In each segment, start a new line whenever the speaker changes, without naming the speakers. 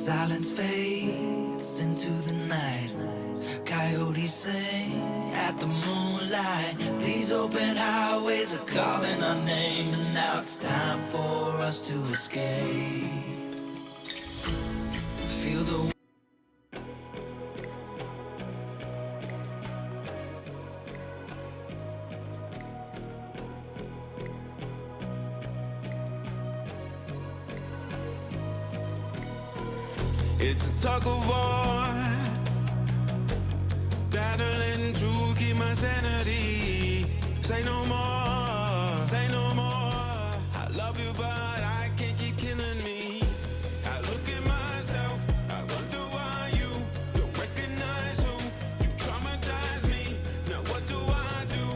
Silence fades into the night. Coyotes sing at the moonlight. These open highways are calling our name, and now it's time for us to escape. Feel the
It's a tug of war, battling to keep my sanity. Say no more, say no more. I love you, but I can't keep killing me. I look at myself, I wonder why you don't recognize who you traumatize me. Now what do I do?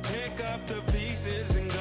Pick up the pieces and go.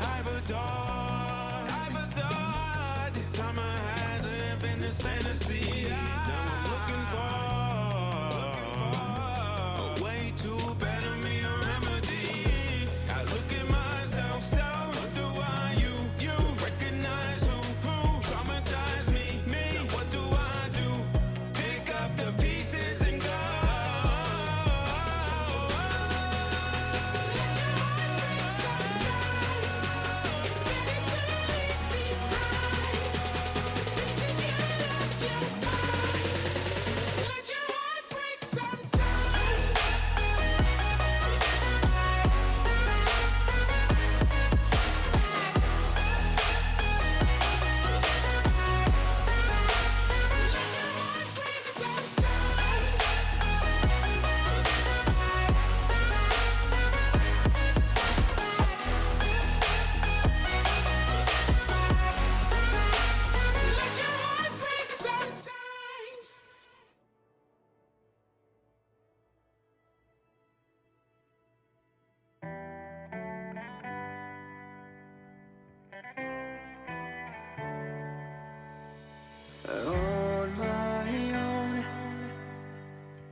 I've adored the time I had lived in this fantasy. Now I'm looking for a way to better me, a remedy. I look at myself, so what do I you recognize who traumatized me? Now what do I do? Pick up the pieces and go.
On my own,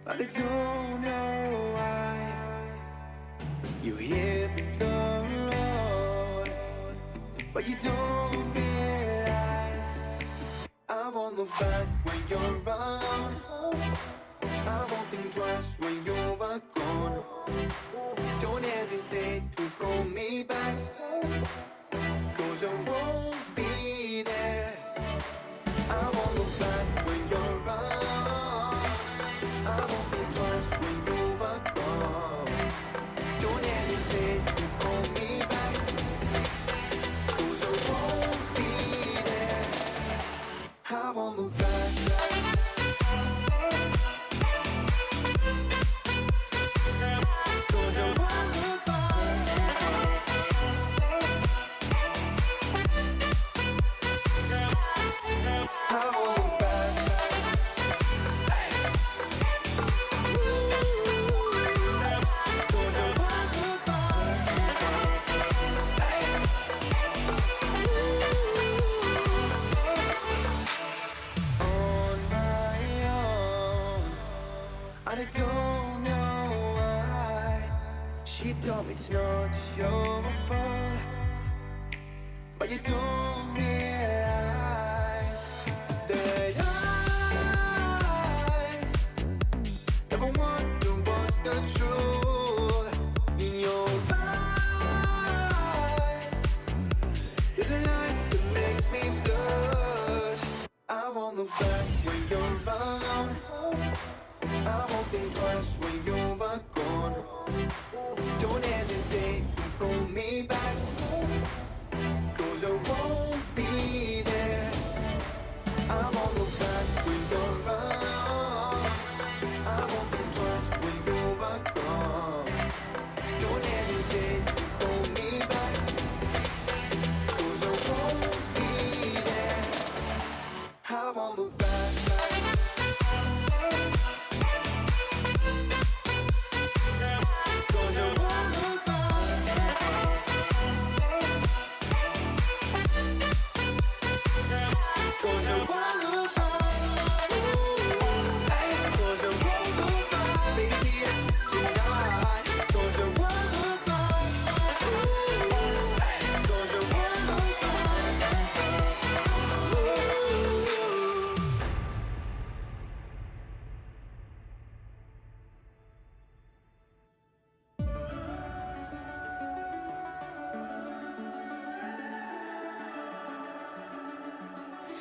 but I don't know why you hit the road, but you don't realize I won't look back when you're around. I won't think twice when you're gone. Don't hesitate to call me back, 'cause I won't be there. I won't look back when you're around. I won't think twice when you're gone. Don't hesitate to call me back, 'cause I won't be there. I won't look back. 'Cause I won't look back. I won't look back. I don't know why. She told me it's not your fault, but you don't realize that I never wonder what's the truth in your eyes. There's a light that makes me blush. I won't look back when you're around. I won't think twice when you're gone. Don't hesitate to call me back, 'cause I won't be there. I won't look back when you're around. I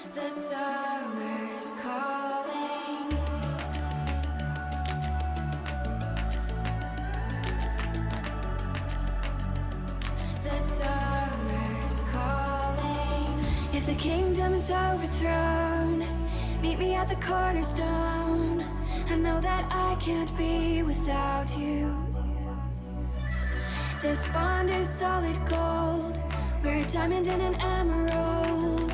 The summer's calling. The summer's calling. If the kingdom is overthrown, meet me at the cornerstone. I know that I can't be without you. This bond is solid gold. We're a diamond and an emerald.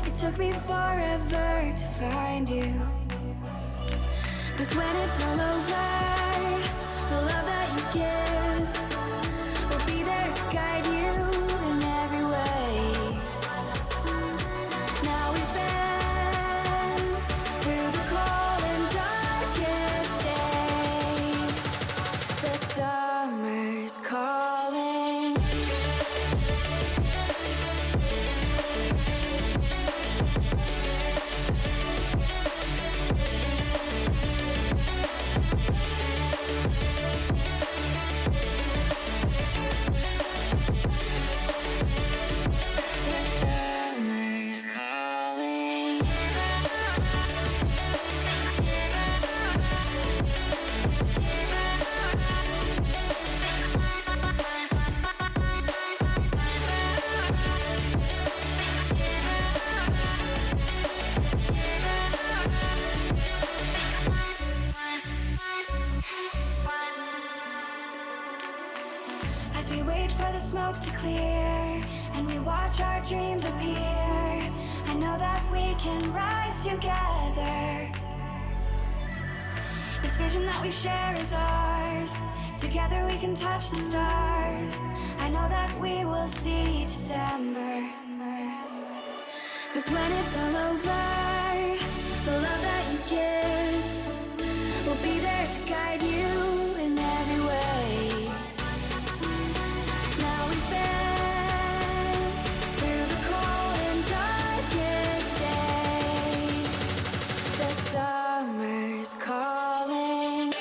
It took me forever to find you. 'Cause when it's all over, the love that you give will be there to guide you in every way. Now we've been through the cold and darkest days. The summer's calling. As we wait for the smoke to clear and we watch our dreams appear, I know that we can rise together. This vision that we share is ours. Together we can touch the stars. I know that we will see December. 'Cause when it's all over, the love that you give will be there to guide you in every way. Now we've been through the cold and darkest days. The summer's calling.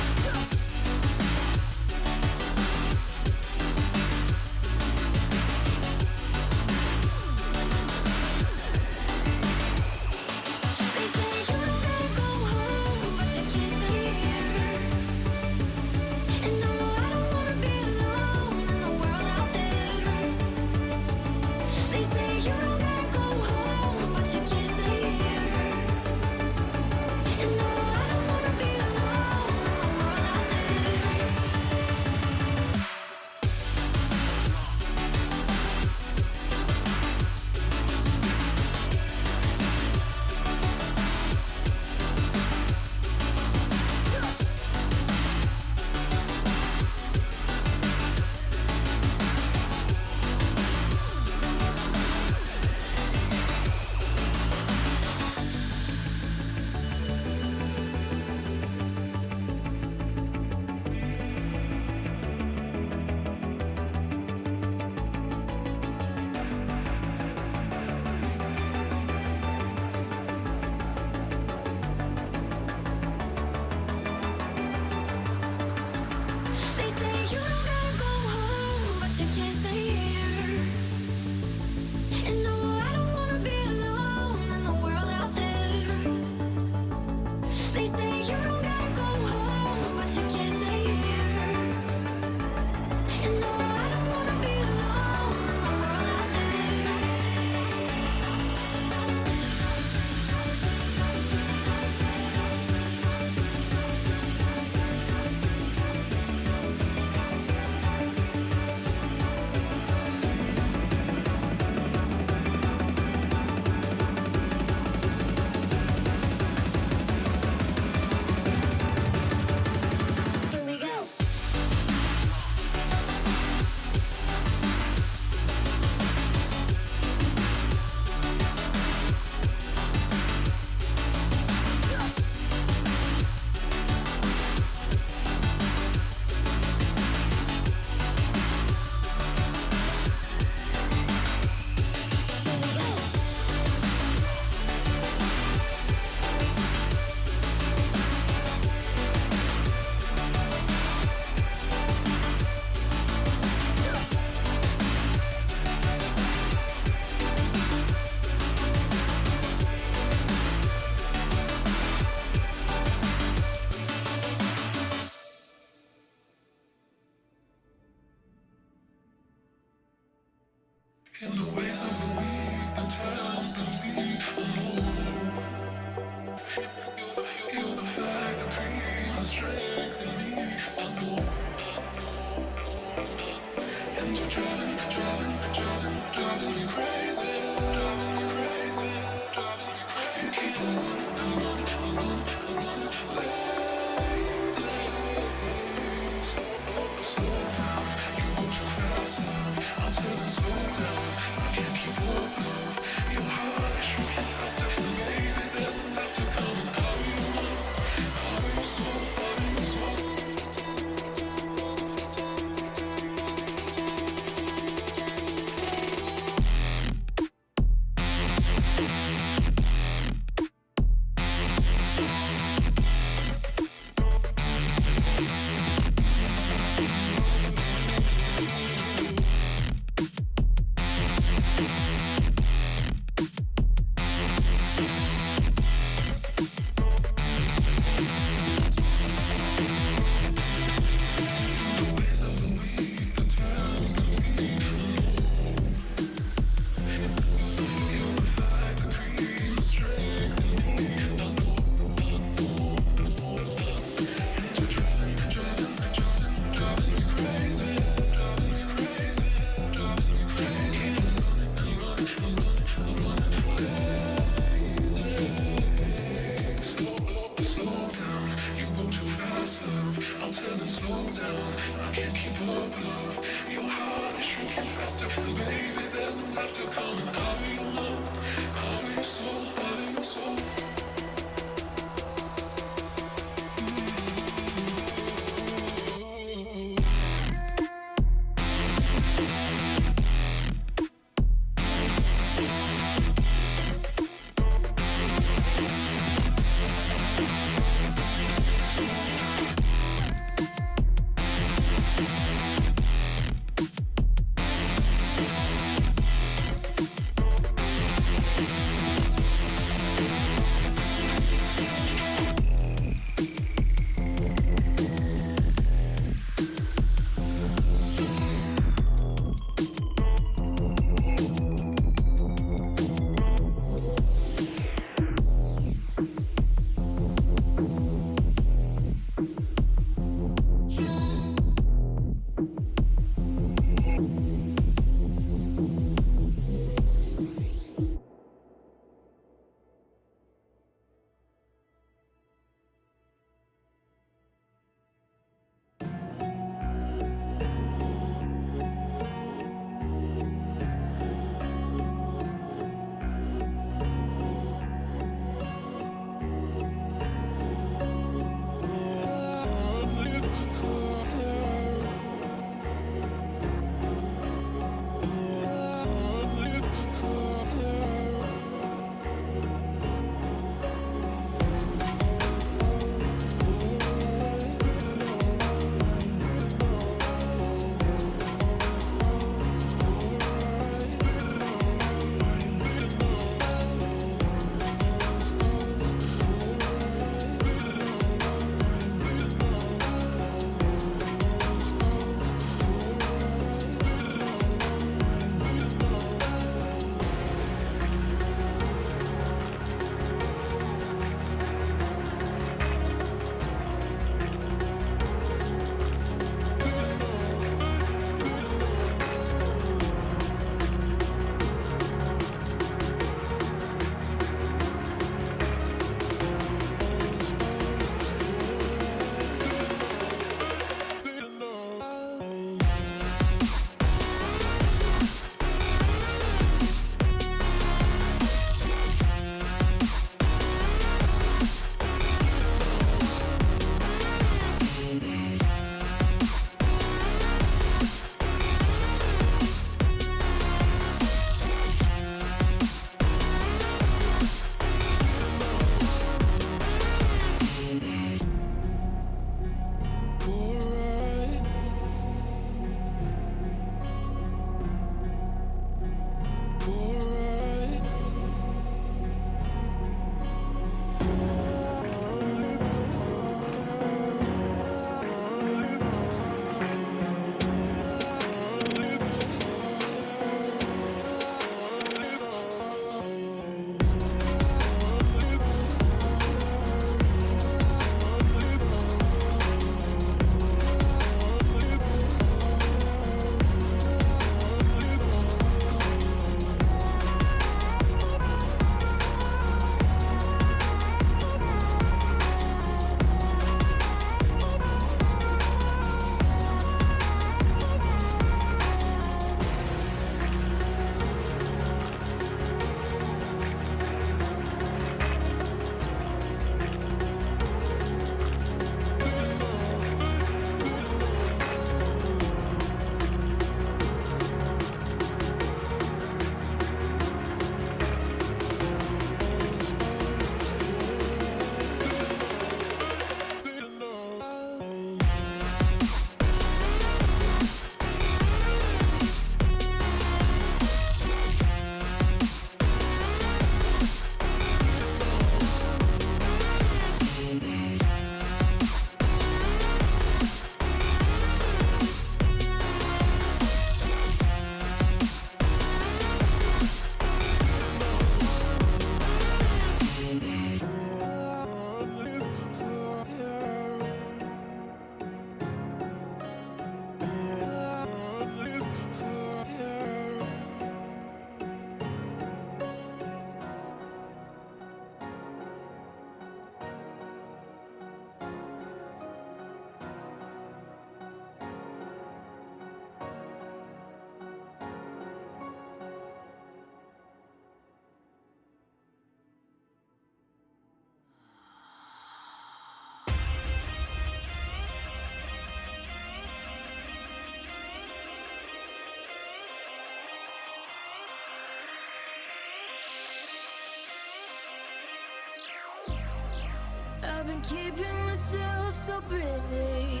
I've been keeping myself so busy,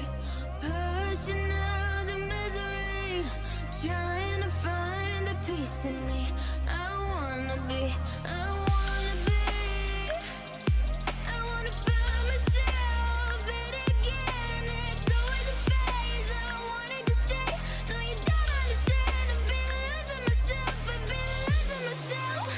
pushing out the misery, trying to find the peace in me. I wanna be, I wanna be, I wanna find myself, but again, it's always a phase. I wanted to stay, no you don't understand. I've been losing myself, I've been losing myself.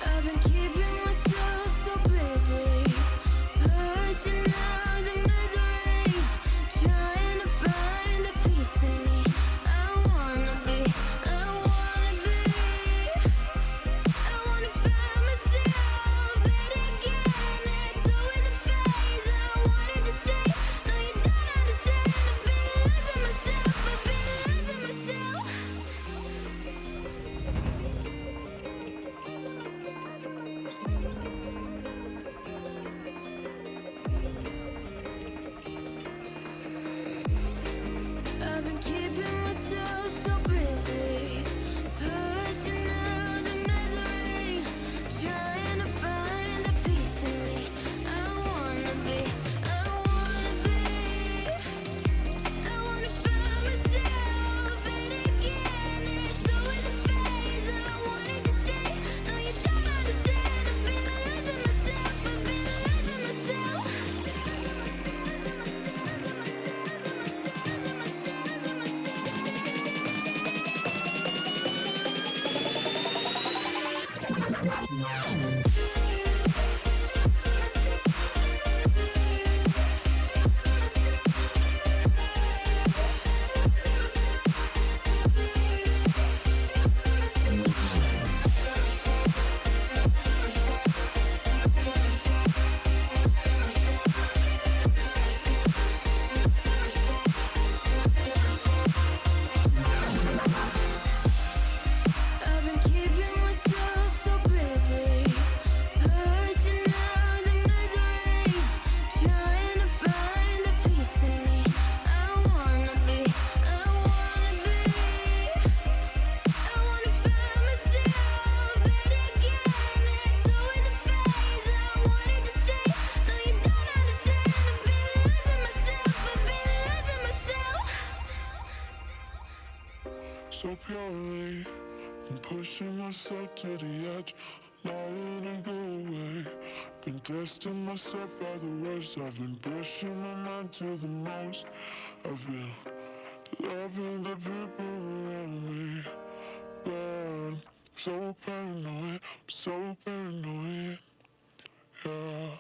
I've been keeping myself so busy, pushing out the misery, trying to find the peace in me. I wanna be, I wanna be, I wanna find myself, but again, it's always a phase. I wanted to stay, no you don't understand. I've been losing myself, I've been losing myself. I've been keeping myself so busy, pushing out the misery, trying to find the peace in me. I wanna be, I wanna be, I wanna find myself, but again, it's always a phase. I wanted to stay, no you don't understand. I've been losing myself, I've been losing myself. I've been keeping myself so busy, pushing out the misery, trying to find the peace in me. I wanna be, I wanna be, I wanna find myself, but again, it's always a phase. I wanted to stay, no you don't understand. I've been losing myself, I've been losing myself.
So purely, I'm pushing myself to the edge, not letting go away. Been testing myself by the worst. I've been pushing my mind to the most. I've been loving the people around me, but I'm so paranoid, I'm so paranoid, yeah.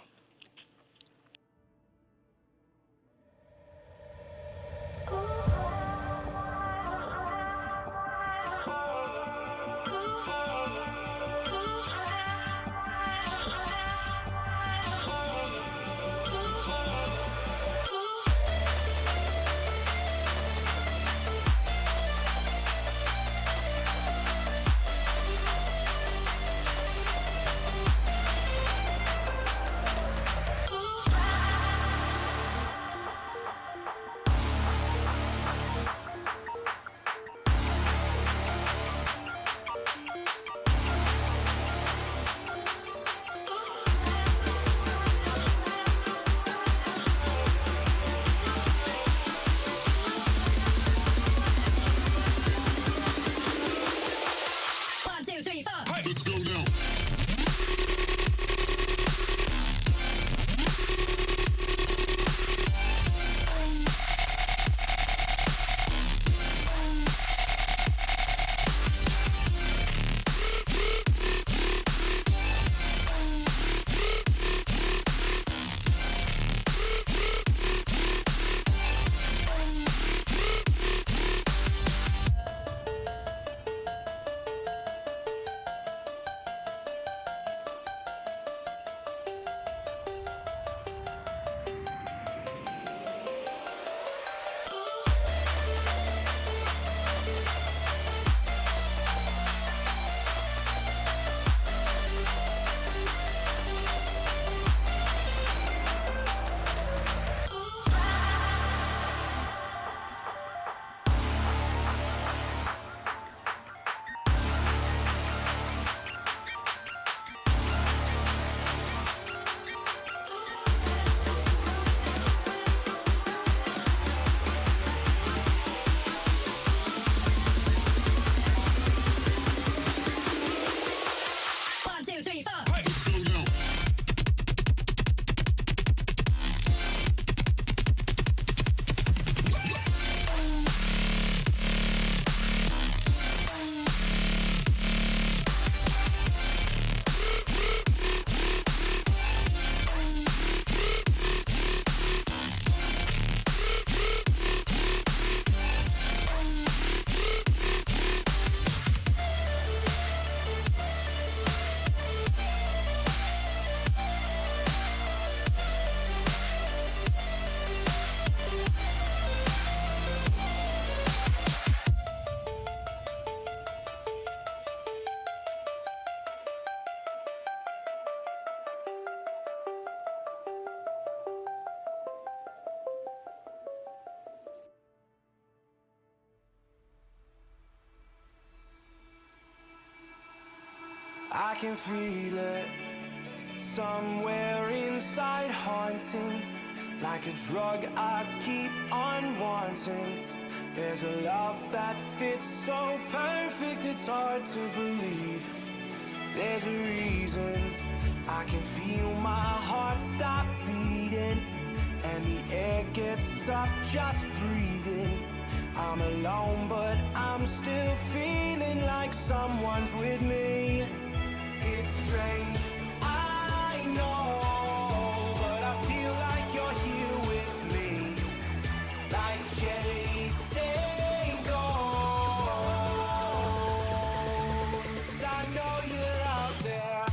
I can feel it somewhere inside, haunting like a drug I keep on wanting. There's a love that fits so perfect, it's hard to believe. There's a reason I can feel my heart stop beating, and the air gets tough just breathing. I'm alone, but I'm still feeling like someone's with me. It's strange, I know, but I feel like you're here with me, like chasing ghosts. I know you're out there.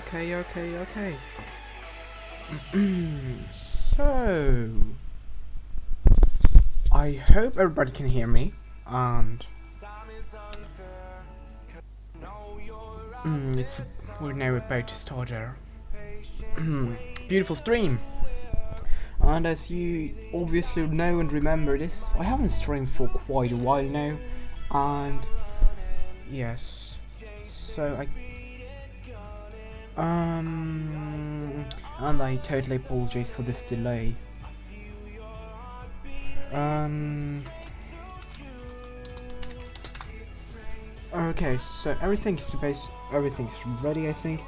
Okay. So, I hope everybody can hear me, and we're now about to start our beautiful stream. And as you obviously know and remember this, I haven't streamed for quite a while now, and yes, so and I totally apologize for this delay. Okay, so everything's ready, I think.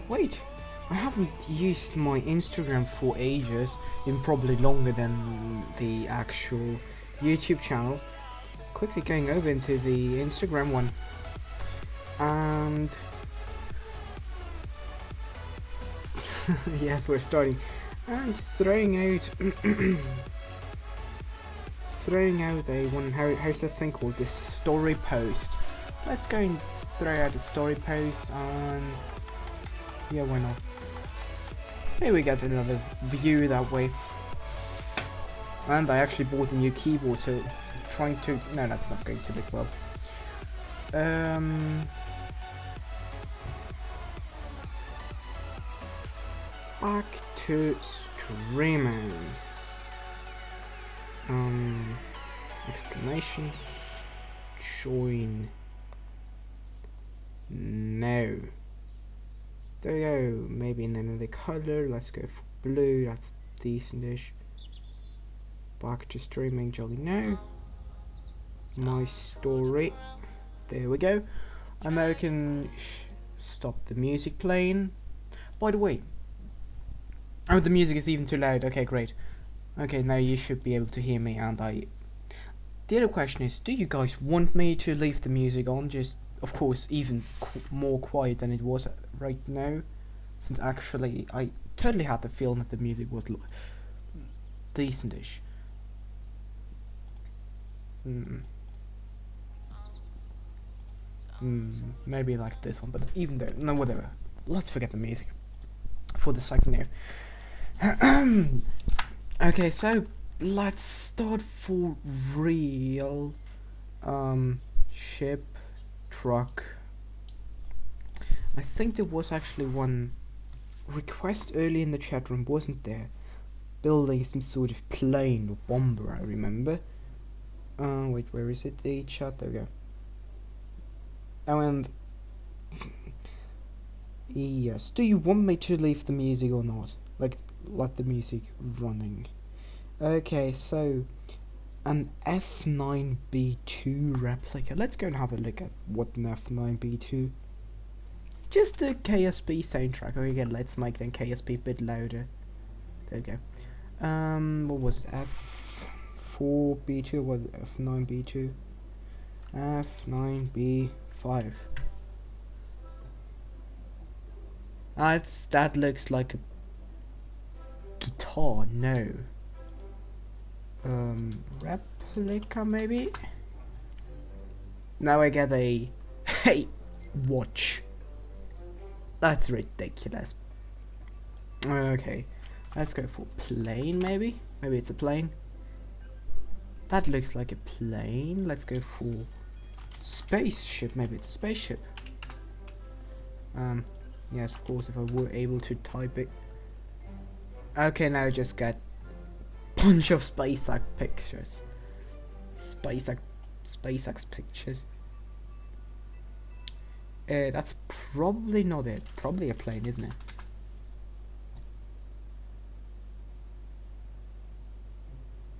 Wait, I haven't used my Instagram for ages, even probably longer than the actual YouTube channel. Quickly going over into the Instagram one, and yes, we're starting, and throwing out a one. How's that thing called? This story post. Let's go and throw out a story post, and yeah, why not? Maybe we get another view that way. And I actually bought a new keyboard, so trying to... No, that's not going to look well. Back to streaming. Exclamation. Join. No. There we go. Maybe in another color. Let's go for blue. That's decentish. Back to streaming. Jolly now. My story. There we go. And now we can stop the music playing. By the way. Oh, the music is even too loud. Okay, great. Okay, now you should be able to hear me, and the other question is, do you guys want me to leave the music on? Just, of course, even more quiet than it was right now. Since actually, I totally had the feeling that the music was decentish. Maybe like this one, but even though, no, whatever. Let's forget the music for the second now. Okay, so let's start for real. Ship, truck. I think there was actually one request early in the chat room, wasn't there? Building some sort of plane or bomber, I remember. Wait, where is it? The chat, there we go. Oh, and yes, do you want me to leave the music or not? Like, let the music running. Okay, so an F9B2 replica. Let's go and have a look at what an F9B2. Just a KSP soundtrack. Okay, again, let's make the KSP a bit louder. There we go. What was it? F4B2 was F9B2. F9B5. That looks like a guitar. No. Replica maybe. Now I get a watch. That's ridiculous. Okay, let's go for plane maybe. Maybe it's a plane. That looks like a plane. Let's go for spaceship. Maybe it's a spaceship. Yes, of course, if I were able to type it. Okay, now I just got bunch of SpaceX pictures. SpaceX pictures. That's probably not it. Probably a plane, isn't it?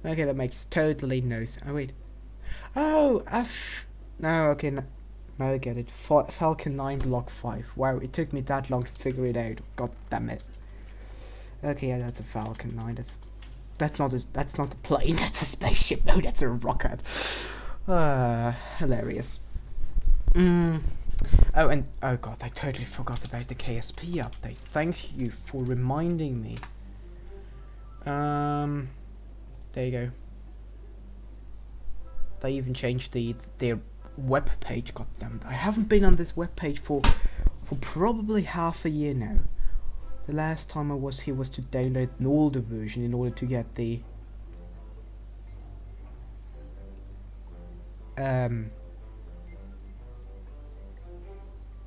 Okay, that makes totally no sense. Oh wait. Oh, no. Okay, no, I get it. Falcon 9 Block 5. Wow, it took me that long to figure it out. God damn it. Okay, yeah, that's a Falcon 9. That's not a plane. That's a spaceship. No, that's a rocket. Hilarious. Oh, and oh god, I totally forgot about the KSP update. Thank you for reminding me. There you go. They even changed their web page. Goddamn, I haven't been on this web page for probably half a year now. The last time I was here was to download an older version in order to get the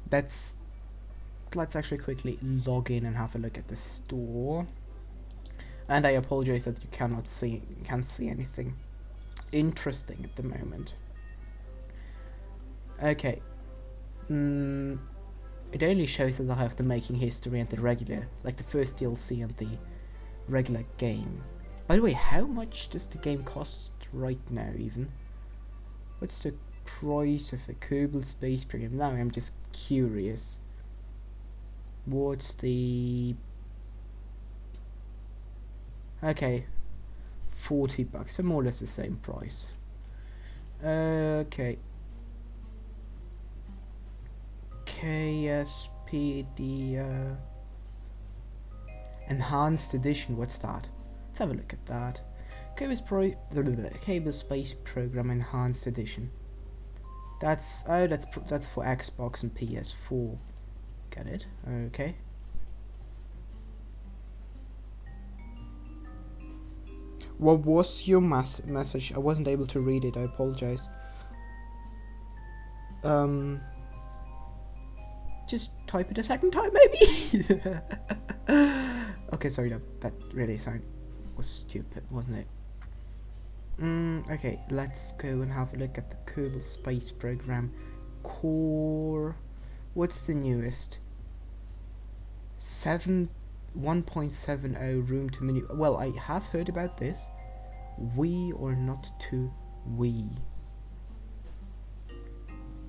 let's actually quickly log in and have a look at the store. And I apologize that you can't see anything interesting at the moment. Okay. It only shows that I have the making history and the regular, like the first DLC and the regular game. By the way, how much does the game cost right now even? What's the price of a Kerbal Space Program? Now I'm just curious. What's the... Okay, $40, so more or less the same price. Okay. KSP, the Enhanced Edition, what's that? Let's have a look at that. Kerbal Space Program Enhanced Edition. That's for Xbox and PS4. Get it? Okay. What was your message? I wasn't able to read it. I apologize. Just type it a second time, maybe. Okay, sorry. That really was stupid, wasn't it? Okay, let's go and have a look at the Kerbal Space Program Core. What's the newest? 1.70 room to menu. Well, I have heard about this. Wii or not to Wii.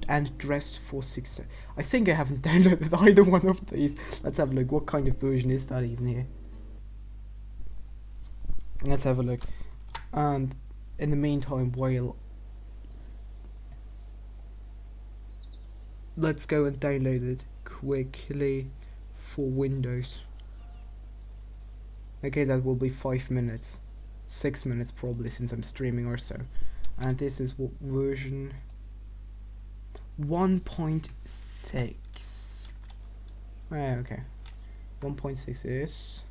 And dressed for 6. I think I haven't downloaded either one of these. Let's have a look. What kind of version is that even here? Let's have a look. And in the meantime, let's go and download it quickly for Windows. Okay, that will be 5 minutes. 6 minutes probably, since I'm streaming or so. And this is what version 1.6. Okay. 1.6 is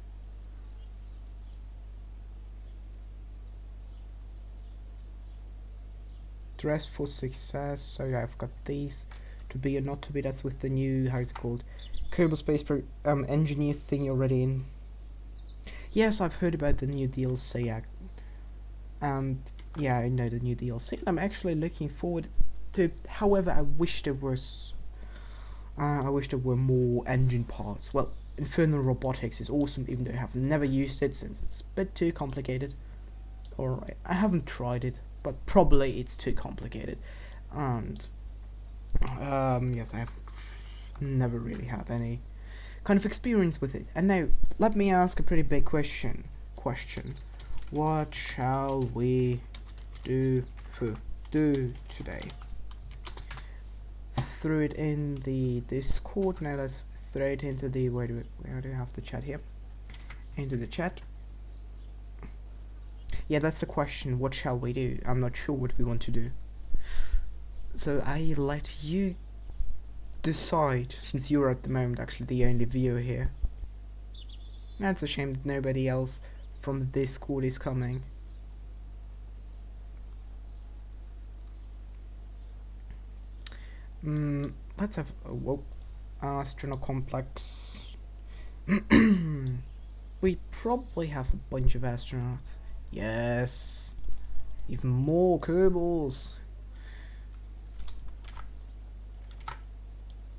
Dress for Success. So yeah, I've got these. To be or not to be, that's with the new, how's it called, Kerbal Space Engineer thing already in. Yes, I've heard about the new DLC, and yeah, I know the new DLC. I'm actually looking forward to. However, I wish there were more engine parts. Well, Infernal Robotics is awesome, even though I have never used it since it's a bit too complicated. Or I haven't tried it, but probably it's too complicated. And yes, I have never really had any kind of experience with it. And now let me ask a pretty big question. What shall we do today? Threw it in the Discord. Now let's straight into the where do I have the chat here? Into the chat. Yeah, that's the question. What shall we do? I'm not sure what we want to do. So I let you decide, since you're at the moment actually the only viewer here. That's a shame that nobody else from the Discord is coming. Let's have astronaut complex. We probably have a bunch of astronauts. Yes, even more Kerbals.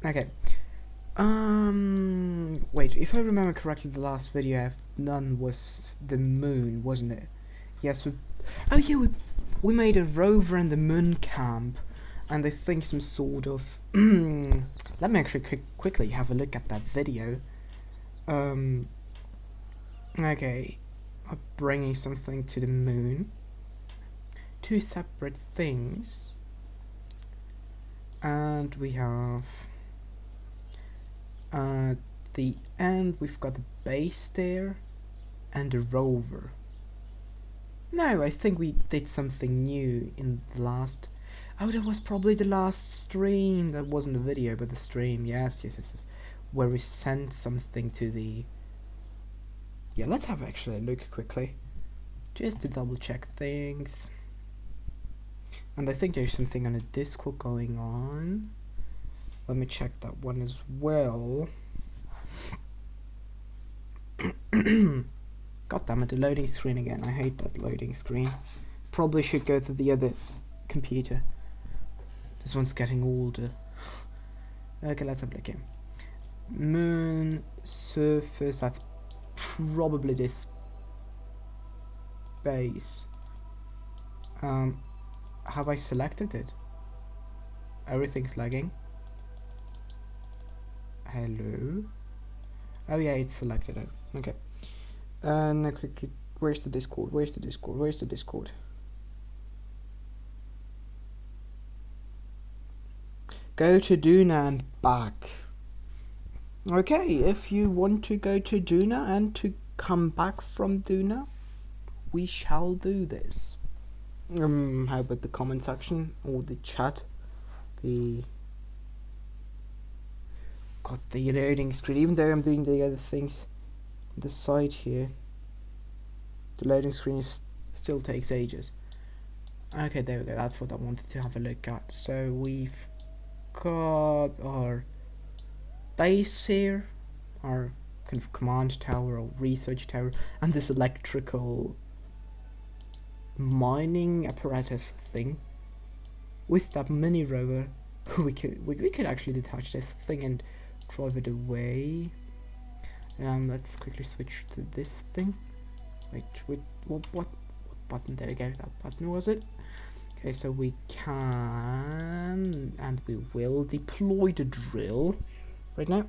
Okay. Wait, if I remember correctly, the last video I've done was the moon, wasn't it? Yes. Oh yeah, we made a rover in the moon camp, and I think some sort of. Let me actually quickly have a look at that video. Okay, bringing something to the moon. Two separate things, and we have. The end, we've got the base there and a rover. No, I think we did something new in the last. Oh, that was probably the last stream. That wasn't a video, but the stream. Yes. Where we sent something to the. Yeah, let's have actually a look quickly, just to double check things. And I think there's something on the Discord going on. Let me check that one as well. God damn it, the loading screen again. I hate that loading screen. Probably should go to the other computer. This one's getting older. Okay, let's have a look here. Moon surface, that's probably this base. Have I selected it? Everything's lagging. Hello. Oh yeah, it's selected. Okay. Now quickly, where's the Discord? Where's the Discord? Where's the Discord? Go to Duna and back. Okay, if you want to go to Duna and to come back from Duna, we shall do this. How about the comment section or the chat? Got the loading screen, even though I'm doing the other things on the side here, the loading screen still takes ages. Okay, there we go, that's what I wanted to have a look at. So we've got our base here, our kind of command tower or research tower, and this electrical mining apparatus thing. With that mini rover, we could actually detach this thing and drive it away. Let's quickly switch to this thing. Wait, what button? There we go. That button was it. Okay, so we can and we will deploy the drill right now.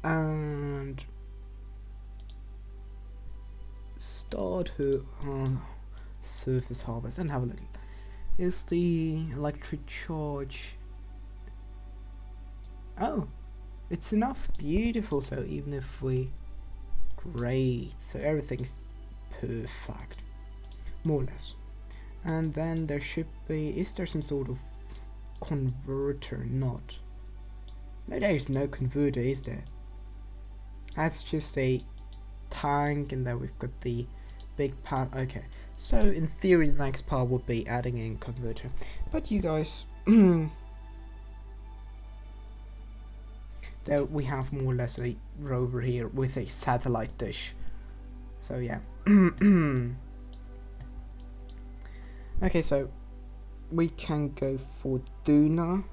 And start her surface harvest and have a look. Is the electric charge? Oh, it's enough. Beautiful. So even if we, great. So everything's perfect, more or less. And then there should be. Is there some sort of converter? Not. No, there is no converter, is there? That's just a tank, and then we've got the big part. Okay, so in theory the next part would be adding in converter, but you guys there we have more or less a rover here with a satellite dish, so yeah. Okay, so we can go for Duna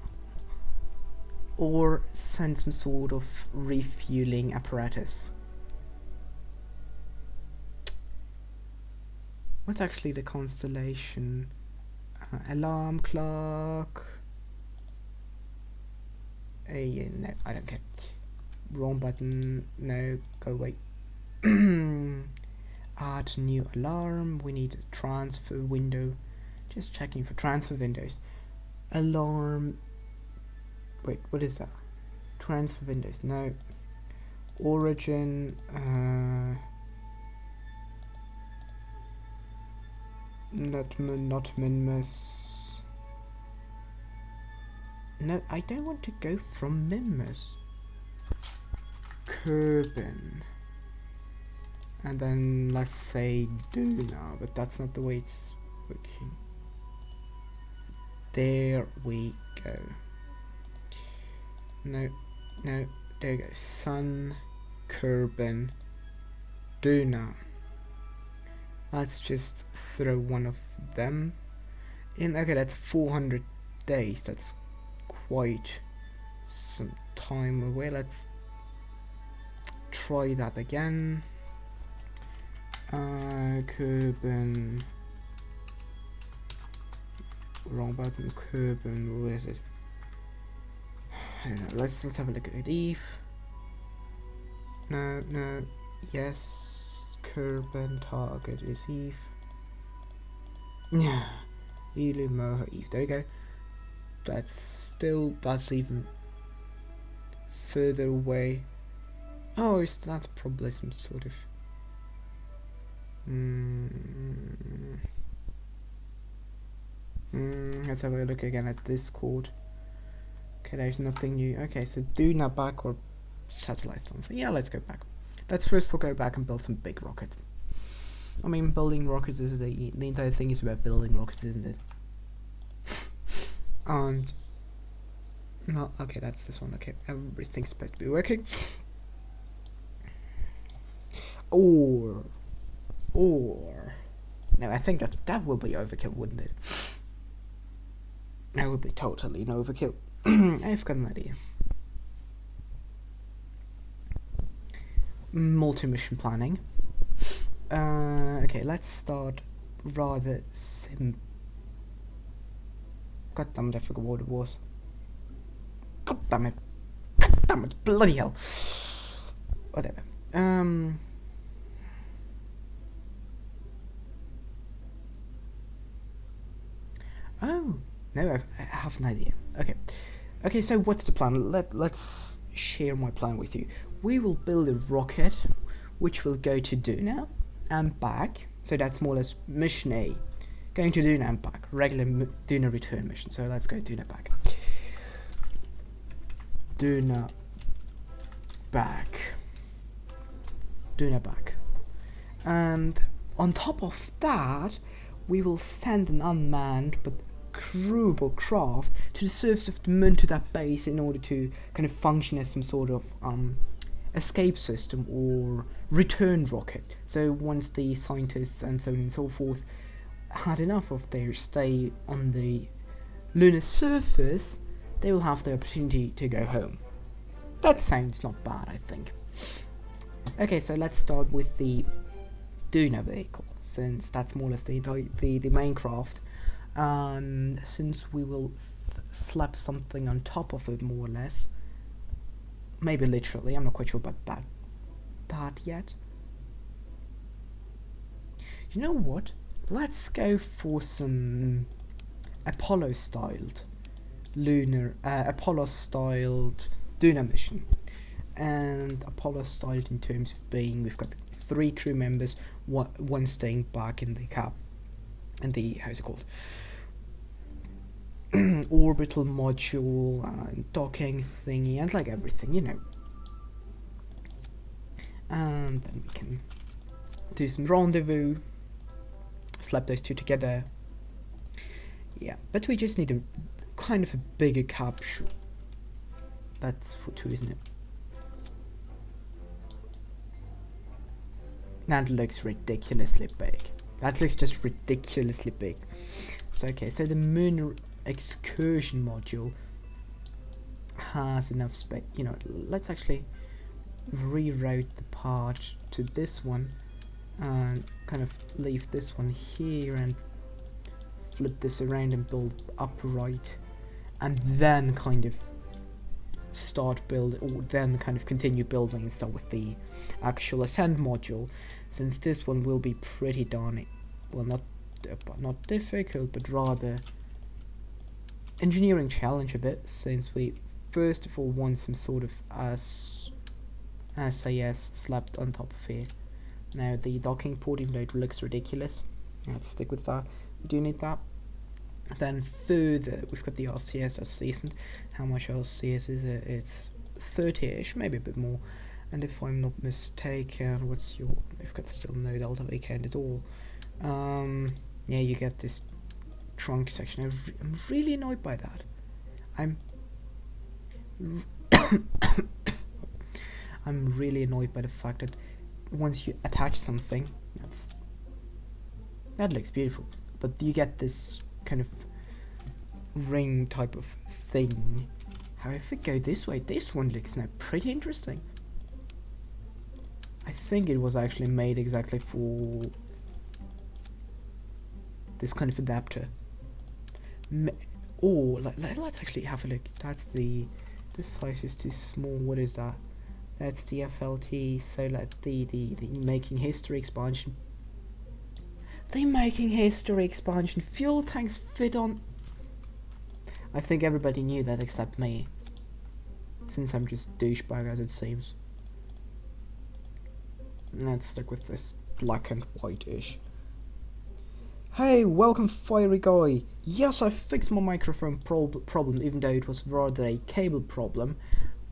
or send some sort of refueling apparatus. What's actually the constellation? Alarm clock. No, I don't care. Wrong button. No, go away. Add new alarm. We need a transfer window. Just checking for transfer windows. Alarm. Wait, what is that? transfer windows, no. Origin, not Minmus. No, I don't want to go from Minmus. Kerbin. And then let's say Duna, but that's not the way it's working. There we go. No, there you go. Sun, Kerbin, Duna. Let's just throw one of them in. Okay, that's 400 days. That's quite some time away. Let's try that again. Kerbin. Wrong button. Kerbin. Where is it? I don't know. Let's have a look at Eve. No. Yes. Kerbin. Target is Eve. Yeah. Elu, Moha, Eve. There you go. That's even further away. Oh, that's probably some sort of. Let's have a look again at Discord. Okay, there's nothing new. Okay, so Duna back or satellite something. Yeah, let's go back. Let's first go back and build some big rockets. I mean, building rockets is the entire thing is about building rockets, isn't it? And no, okay, that's this one. Okay, everything's supposed to be working. Or no, I think that will be overkill, wouldn't it? That would be totally an overkill. I've got an idea. Multi-mission planning. Okay, let's start rather God damn it, I forgot what it was. God damn it, bloody hell. Whatever. Oh, no, I have an idea. Okay, so what's the plan? Let's share my plan with you. We will build a rocket which will go to Duna and back. So that's more or less mission A. Going to Duna and back. Regular Duna return mission. So let's go Duna back. Duna back. Duna back. And on top of that, we will send an unmanned but crewable craft to the surface of the moon to that base in order to kind of function as some sort of escape system or return rocket. So once the scientists and so on and so forth had enough of their stay on the lunar surface, they will have the opportunity to go home. That sounds not bad, I think. Okay, so let's start with the Duna vehicle, since that's more or less the main craft. And since we will slap something on top of it, more or less, maybe literally, I'm not quite sure about that yet. You know what? Let's go for some Apollo-styled Apollo-styled Duna mission. And Apollo-styled in terms of being, we've got 3 crew members, one staying back in the cab, and the, how's it called? Orbital module and docking thingy and like everything, you know. And then we can do some rendezvous, slap those two together. Yeah, but we just need a kind of a bigger capsule. That's for 2, isn't it? That looks ridiculously big. That looks just ridiculously big. So okay, so the moon excursion module has enough space. You know, let's actually reroute the part to this one and kind of leave this one here and flip this around and build upright, and then kind of start build, or then kind of continue building and start with the actual ascent module, since this one will be pretty darn, well, not difficult, but rather engineering challenge a bit, since we first of all want some sort of SAS slapped on top of it. Now the docking port, even though it looks ridiculous, let's stick with that. We do need that. Then further, we've got the RCS that's seasoned. How much RCS is it? It's 30ish, maybe a bit more. And if I'm not mistaken, we've got still no Delta weekend at all. Yeah, you get this trunk section. I'm really annoyed by that. I'm really annoyed by the fact that once you attach something, that looks beautiful, but you get this kind of ring type of thing. How if we go this way, this one looks now pretty interesting. I think it was actually made exactly for this kind of adapter. Let's actually have a look. That's this size is too small. What is that? That's the FLT. So let the making history expansion. The making history expansion fuel tanks fit on. I think everybody knew that except me, since I'm just douchebag as it seems. Let's stick with this black and white-ish. Hey, welcome Fiery Guy. Yes, I fixed my microphone problem, even though it was rather a cable problem.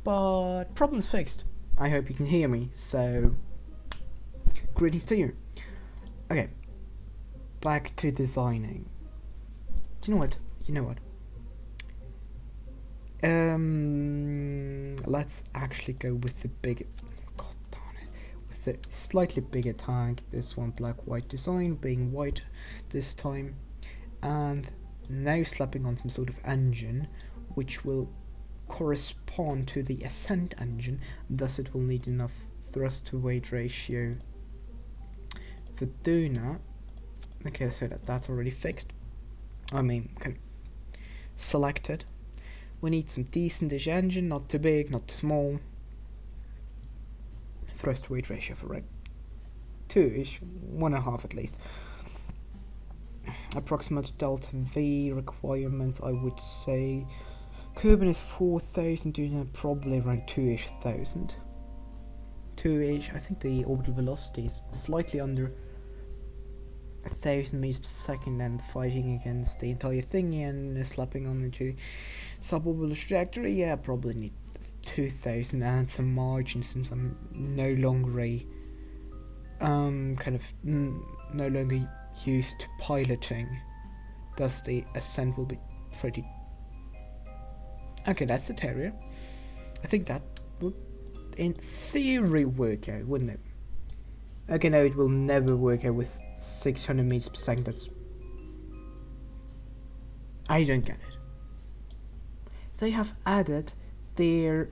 But problem's fixed. I hope you can hear me, so greetings to you. Okay, back to designing. Do you know what? Let's actually go with the big, god darn it, with the slightly bigger tank. This one black-white design, being white this time, and now slapping on some sort of engine, which will correspond to the Ascent engine. Thus, it will need enough thrust to weight ratio for doing that. Okay, so that's already fixed. I mean, kind of selected. We need some decent-ish engine, not too big, not too small. Thrust to weight ratio for 2-ish, 1.5 at least. Approximate delta V requirements, I would say. Kerbin is 4,000, doing probably around 2-ish thousand. 2-ish, I think the orbital velocity is slightly under 1,000 meters per second, and fighting against the entire thingy and slapping on into suborbital trajectory, yeah, probably need 2,000 and some margin, since I'm no longer no longer used to piloting. Thus the ascent will be pretty. Okay, that's the Terrier. I think that would in theory work out, wouldn't it? Okay, no, it will never work out with 600 meters per second. That's, I don't get it. They have added the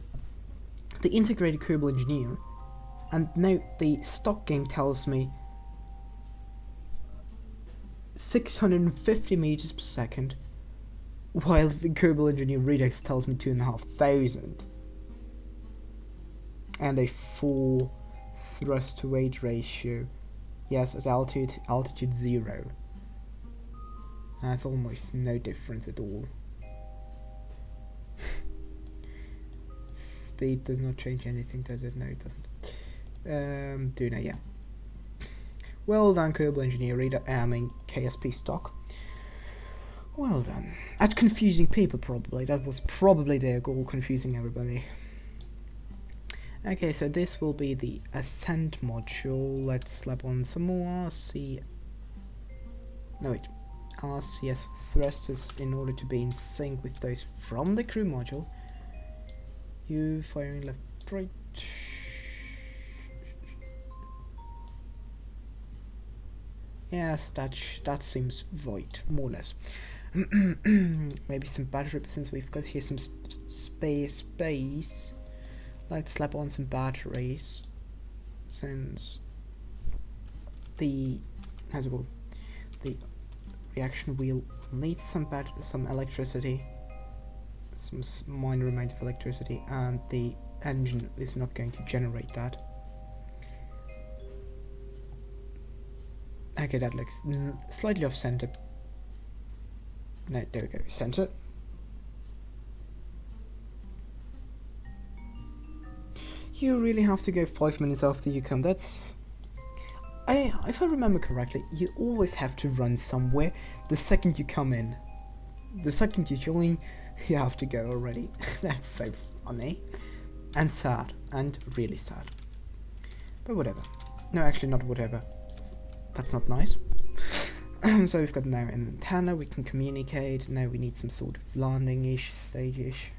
integrated Kerbal Engineer, and now the stock game tells me 650 meters per second, while the Kerbal Engineer Redux tells me 2,500, and a 4 thrust to weight ratio. Yes, at altitude 0. That's almost no difference at all. Speed does not change anything, does it? No, it doesn't. Duna, yeah. Well done, Kerbal Engineer KSP stock. Well done. At confusing people, probably. That was probably their goal, confusing everybody. Okay, so this will be the Ascent module. Let's slap on some more RCS thrusters in order to be in sync with those from the crew module. You firing left, right. Yes, that seems right, more or less. Maybe some battery, since we've got here some space. Let's slap on some batteries, since the reaction wheel needs some electricity, some minor amount of electricity, and the engine is not going to generate that. Okay, that looks slightly off center. No, there we go, center. You really have to go 5 minutes after you come. That's... if I remember correctly, you always have to run somewhere the second you come in. The second you join, you have to go already. That's so funny. And sad. And really sad. But whatever. No, actually not whatever. That's not nice. So we've got now an antenna, we can communicate. Now we need some sort of landing-ish, stage-ish.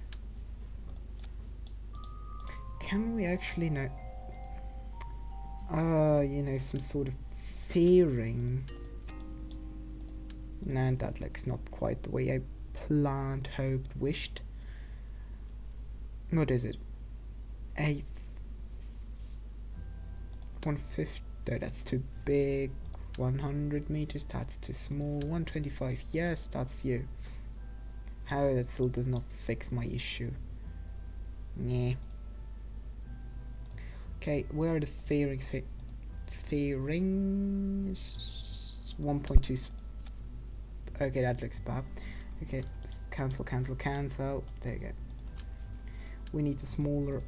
Can we actually know... you know, some sort of fairing. No, that looks not quite the way I planned, hoped, wished. What is it? A 150? No, that's too big. 100 meters, that's too small. 125, yes, that's you. However, that still does not fix my issue. Nah. Okay, where are the fairings? Fairings 1.2. Okay, that looks bad. Okay, cancel, cancel, cancel. There you go. We need a smaller.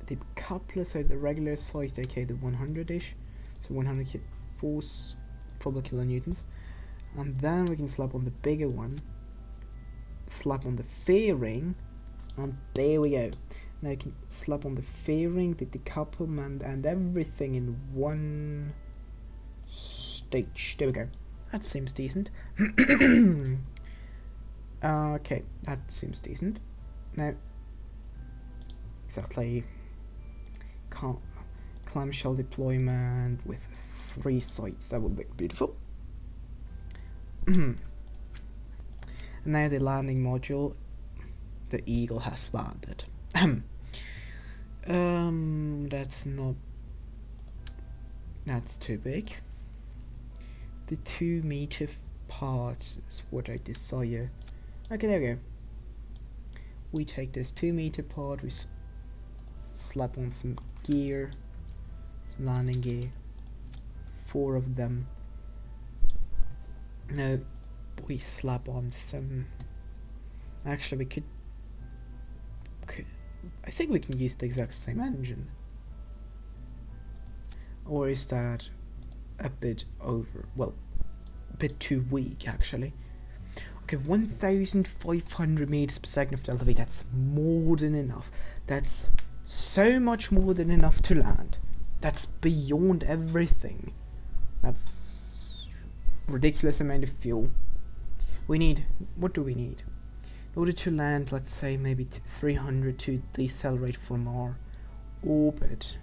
The coupler, so the regular size. Okay, the 100-ish. So 100 force, probably kilonewtons, and then we can slap on the bigger one. Slap on the fairing, and there we go. Now you can slap on the fairing, the decouplement, and everything in one stage. There we go. That seems decent. Okay, that seems decent. Now, exactly. Clamshell deployment with 3 sites. That would look beautiful. And now the landing module. The Eagle has landed. That's not... That's too big. The 2 meter part is what I desire. Okay, there we go. We take this 2 meter part, we slap on some gear, some landing gear. 4 of them. Now we slap on some... Actually, we could... I think we can use the exact same engine. Or is that a bit over? Well, a bit too weak, actually. Okay, 1,500 meters per second of delta V. That's more than enough. That's so much more than enough to land. That's beyond everything. That's ridiculous amount of fuel. We need... What do we need? In order to land, let's say maybe 300 to decelerate from our orbit.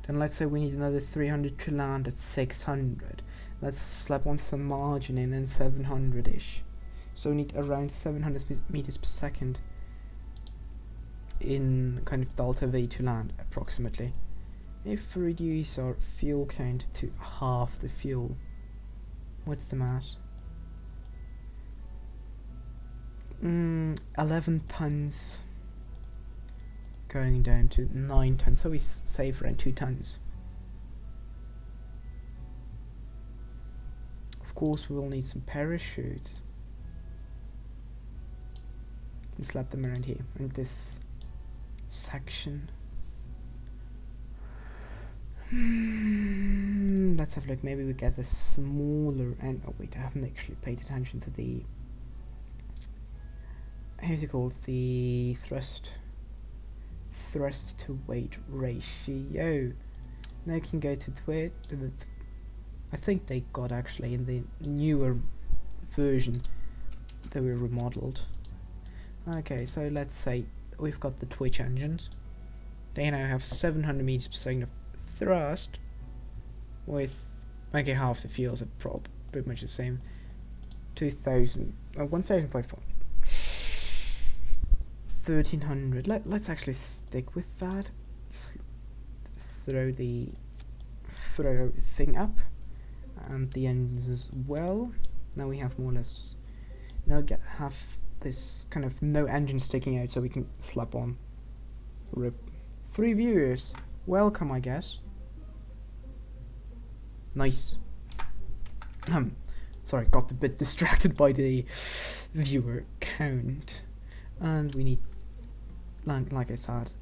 Then let's say we need another 300 to land at 600. Let's slap on some margin in and 700-ish. So we need around 700 meters per second in kind of delta V to land, approximately. If we reduce our fuel count to half the fuel, what's the math? 11 tons going down to 9 tons, so we save around 2 tons. Of course, we will need some parachutes. And slap them around here in this section. Let's have a look. Maybe we get a smaller and oh wait, I haven't actually paid attention to the how's it called, the thrust to weight ratio. Now you can go to it. I think they got actually in the newer version they were remodeled. Okay, so let's say we've got the twitch engines. They now have 700 meters per second of thrust with okay, half the fuels are pretty much the same. 1,500. 1,300. Let's actually stick with that. Throw the thing up and the engines as well. Now we have more or less have this kind of no engine sticking out, so we can slap on. Rip. 3 viewers. Welcome, I guess. Nice. Sorry, got a bit distracted by the viewer count. And we need, like I said,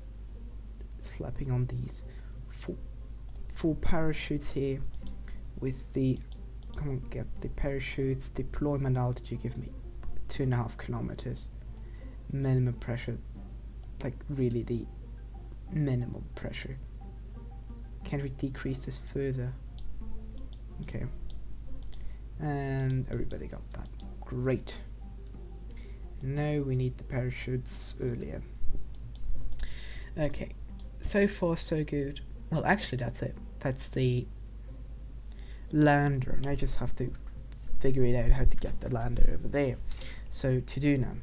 slapping on these four parachutes here with the, come on, get the parachutes. Deployment altitude give me 2.5 kilometers. Minimum pressure, like really the minimum pressure. Can we decrease this further? Okay. And everybody got that. Great. Now we need the parachutes earlier. Okay. So far so good. Well, actually that's it. That's the lander. And I just have to figure it out how to get the lander over there. So to do now.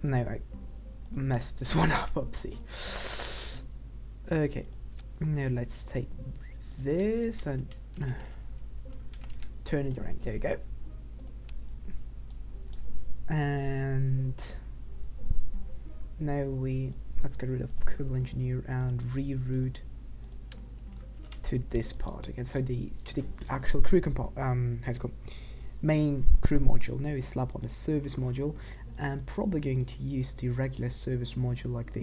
No, I messed this one up, oopsie. Okay, now let's take this and turn it around. There we go. And now let's get rid of Civil Engineer and reroute to this part again. So to the actual crew main crew module. Now we slap on the service module, and probably going to use the regular service module like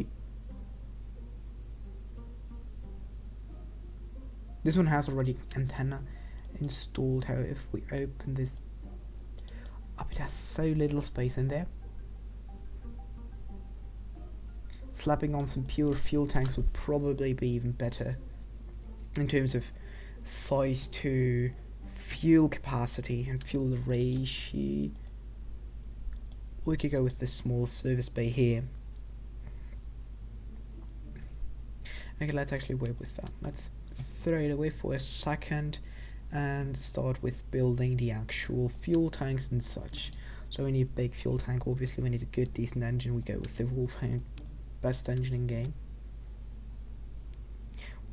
this one has already antenna installed. However, if we open this up, it has so little space in there. Slapping on some pure fuel tanks would probably be even better in terms of size to fuel capacity and fuel ratio. We could go with the small service bay here. Okay, let's actually wait with that. Let's throw it away for a second and start with building the actual fuel tanks and such. So we need a big fuel tank. Obviously we need a good decent engine. We go with the Wolfhound, best engine in game.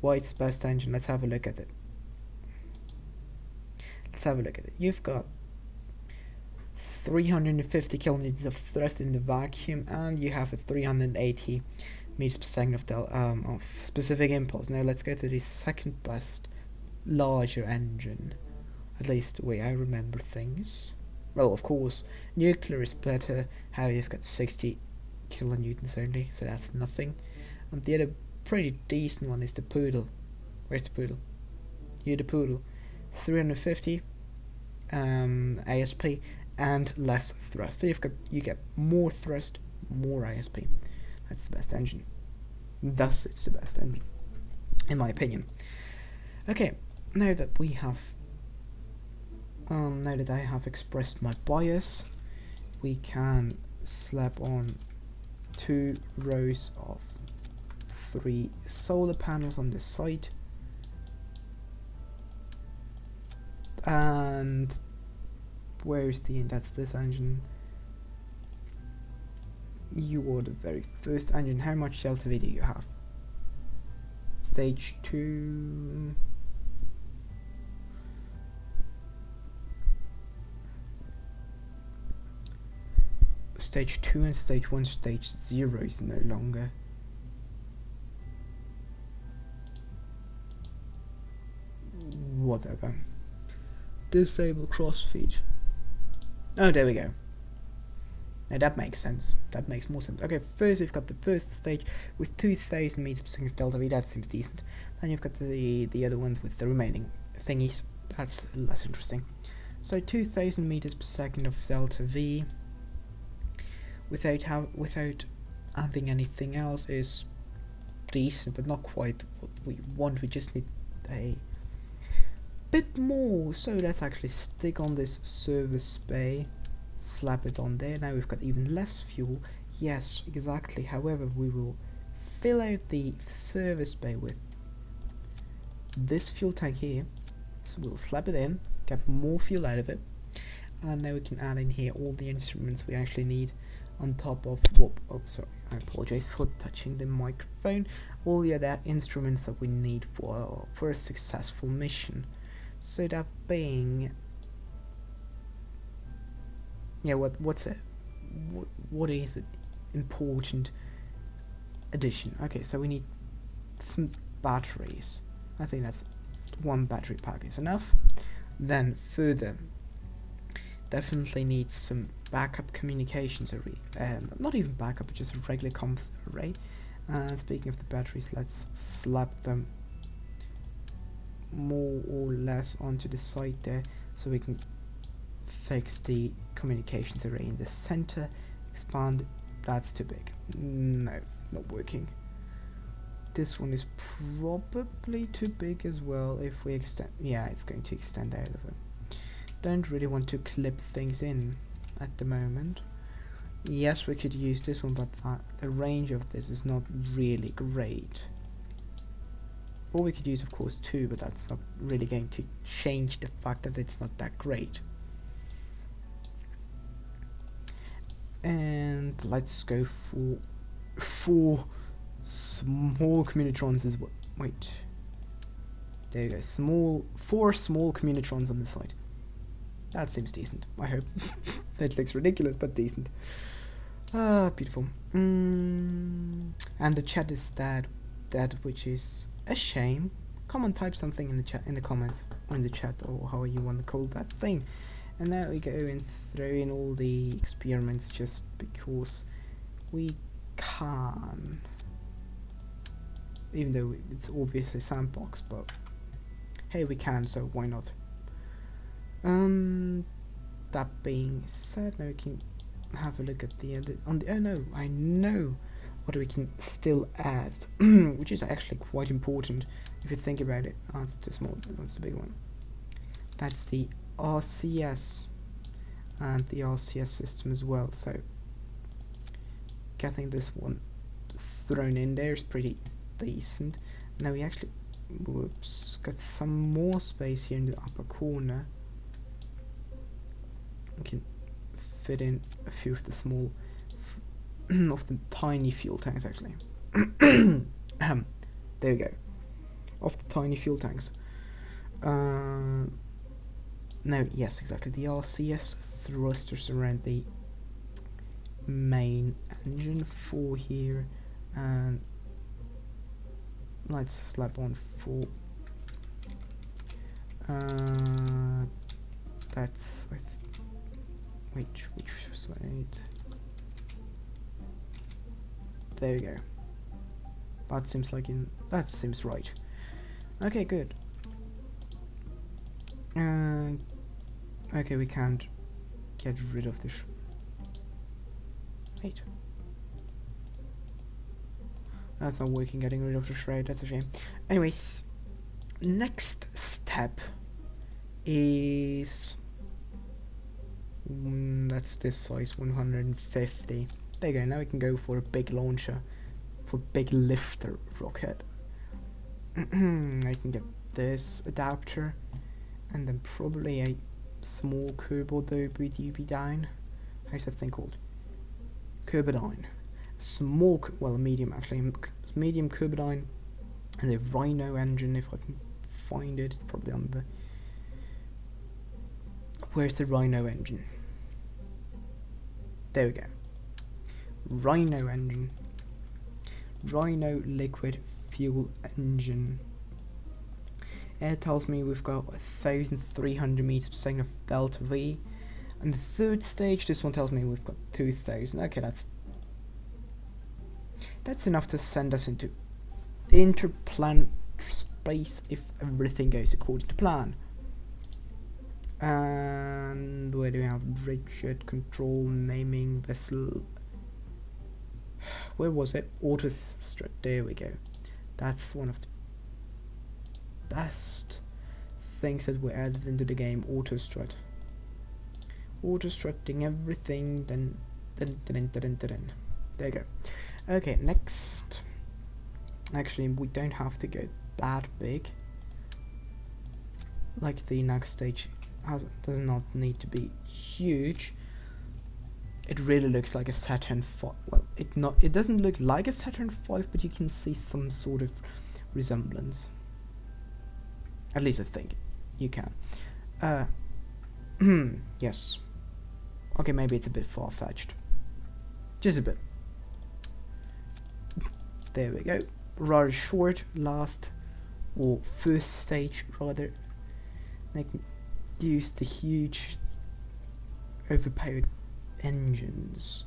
Why it's the best engine? Let's have a look at it. You've got 350 kilonewtons of thrust in the vacuum, and you have a 380 meters per second of specific impulse. Now let's go to the second best larger engine. At least the way I remember things. Well, of course, nuclear is better. How you've got 60 kilonewtons only, so that's nothing. And the other pretty decent one is the Poodle. Where's the Poodle? You're the Poodle. 350 ASP and less thrust. So you get more thrust, more ASP. That's the best engine. Thus, it's the best engine, in my opinion. Okay, now that I have expressed my bias, we can slap on 2 rows of 3 solar panels on this side, and where's that's this engine. You are the very first engine. How much delta V do you have? Stage 2. Stage 2 and stage 1. Stage 0 is no longer. Whatever. Disable crossfeed. Oh, there we go. Now that makes sense. That makes more sense. Okay, first we've got the first stage with 2000 meters per second of delta V. That seems decent. Then you've got the other ones with the remaining thingies. That's less interesting. So 2000 meters per second of delta V without adding anything else is decent, but not quite what we want. We just need a bit more. So let's actually stick on this service bay, slap it on there. Now we've got even less fuel. Yes, exactly. However, we will fill out the service bay with this fuel tank here. So we'll slap it in, get more fuel out of it, and now we can add in here all the instruments we actually need on top of sorry, I apologize for touching the microphone. All the other instruments that we need for a successful mission. So that being, yeah, what is it? Important addition. Okay, so we need some batteries. I think that's 1 battery pack is enough. Then further, definitely needs some backup communications array. Not even backup, just a regular comms array. Speaking of the batteries, let's slap them more or less onto the side there, so we can fix the communications array in the center. Expand. That's too big. No, not working. This one is probably too big as well. If we extend, yeah, it's going to extend out of it. Don't really want to clip things in at the moment. Yes, we could use this one, but the range of this is not really great. Or we could use, of course, two, but that's not really going to change the fact that it's not that great. And let's go for 4 small communitrons as well. Wait. There you go. 4 small communitrons on the side. That seems decent, I hope. That looks ridiculous, but decent. Beautiful. And the chat is dead, which is a shame. Come on, type something in the chat, in the comments, or in the chat, or how you want to call that thing. And now we go and throw in all the experiments just because we can. Even though it's obviously sandbox, but hey, we can, so why not? That being said, now we can have a look at the oh no, I know what we can still add, which is actually quite important if you think about it. Oh, it's too small. That's the big one. That's the RCS and the RCS system as well. So getting this one thrown in there is pretty decent. Now we actually, whoops, got some more space here in the upper corner. We can fit in a few of the small, of the tiny fuel tanks actually. There we go. Of the tiny fuel tanks. No, yes, exactly. The RCS thrusters around the main engine for here, and let's slap on 4. That's wait, which side? There we go. That seems like that seems right. Okay, good. Okay, we can't get rid of this. Wait. That's not working, getting rid of the shroud, that's a shame. Anyways, next step is that's this size, 150. There you go, now we can go for a big launcher, for big lifter rocket. I can get this adapter, and then probably a small doobie down. How's that thing called? Curbidine. Small, well, medium actually, medium Curbidine, and a Rhino engine if I can find it. It's probably on the. Where's the Rhino engine? There we go. Rhino engine. Rhino liquid fuel engine. It tells me we've got 1,300 meters per second of delta V. And the third stage, this one tells me we've got 2,000. Okay, that's enough to send us into interplanetary space if everything goes according to plan. And where do we have Richard control naming vessel? Where was it? Autostrut. There we go. That's one of the best things that were added into the game. Autostrut. Autostrutting everything. Then. There you go. Okay, next. Actually, we don't have to go that big. Like the next stage does not need to be huge. It really looks like a Saturn V. Well, it doesn't look like a Saturn V, but you can see some sort of resemblance. At least I think you can. Yes. Okay, maybe it's a bit far-fetched. Just a bit. There we go. Rather short, or first stage rather. Like, use the huge overpowered engines.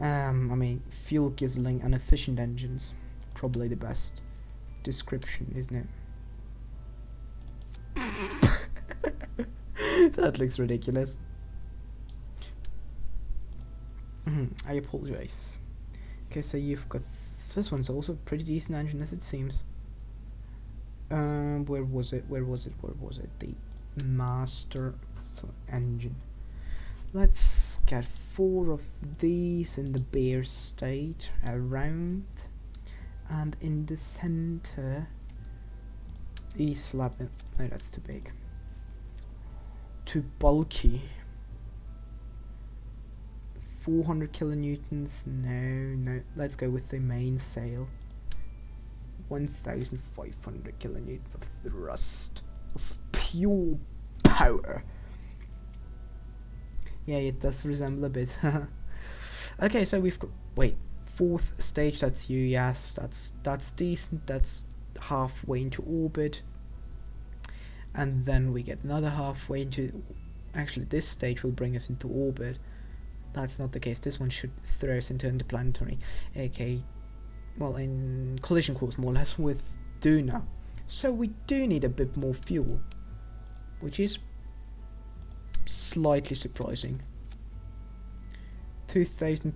I mean, fuel guzzling and efficient engines. Probably the best description, isn't it? That looks ridiculous. I apologize. Okay, so you've got this one's also a pretty decent engine, as it seems. Where was it? The master engine. Let's get 4 of these in the bare state around, and in the center these slab. No, that's too big, too bulky. 400 kilonewtons. No, let's go with the mainsail. 1,500 kilonewtons of thrust, of pure power. Yeah, it does resemble a bit. Okay, so we've got, wait, 4th stage, that's you. Yes, that's decent. That's halfway into orbit, and then we get another halfway into, actually this stage will bring us into orbit. That's not the case. This one should throw us into interplanetary, aka, well, in collision course more or less with Duna. So we do need a bit more fuel, which is slightly surprising. 2,000,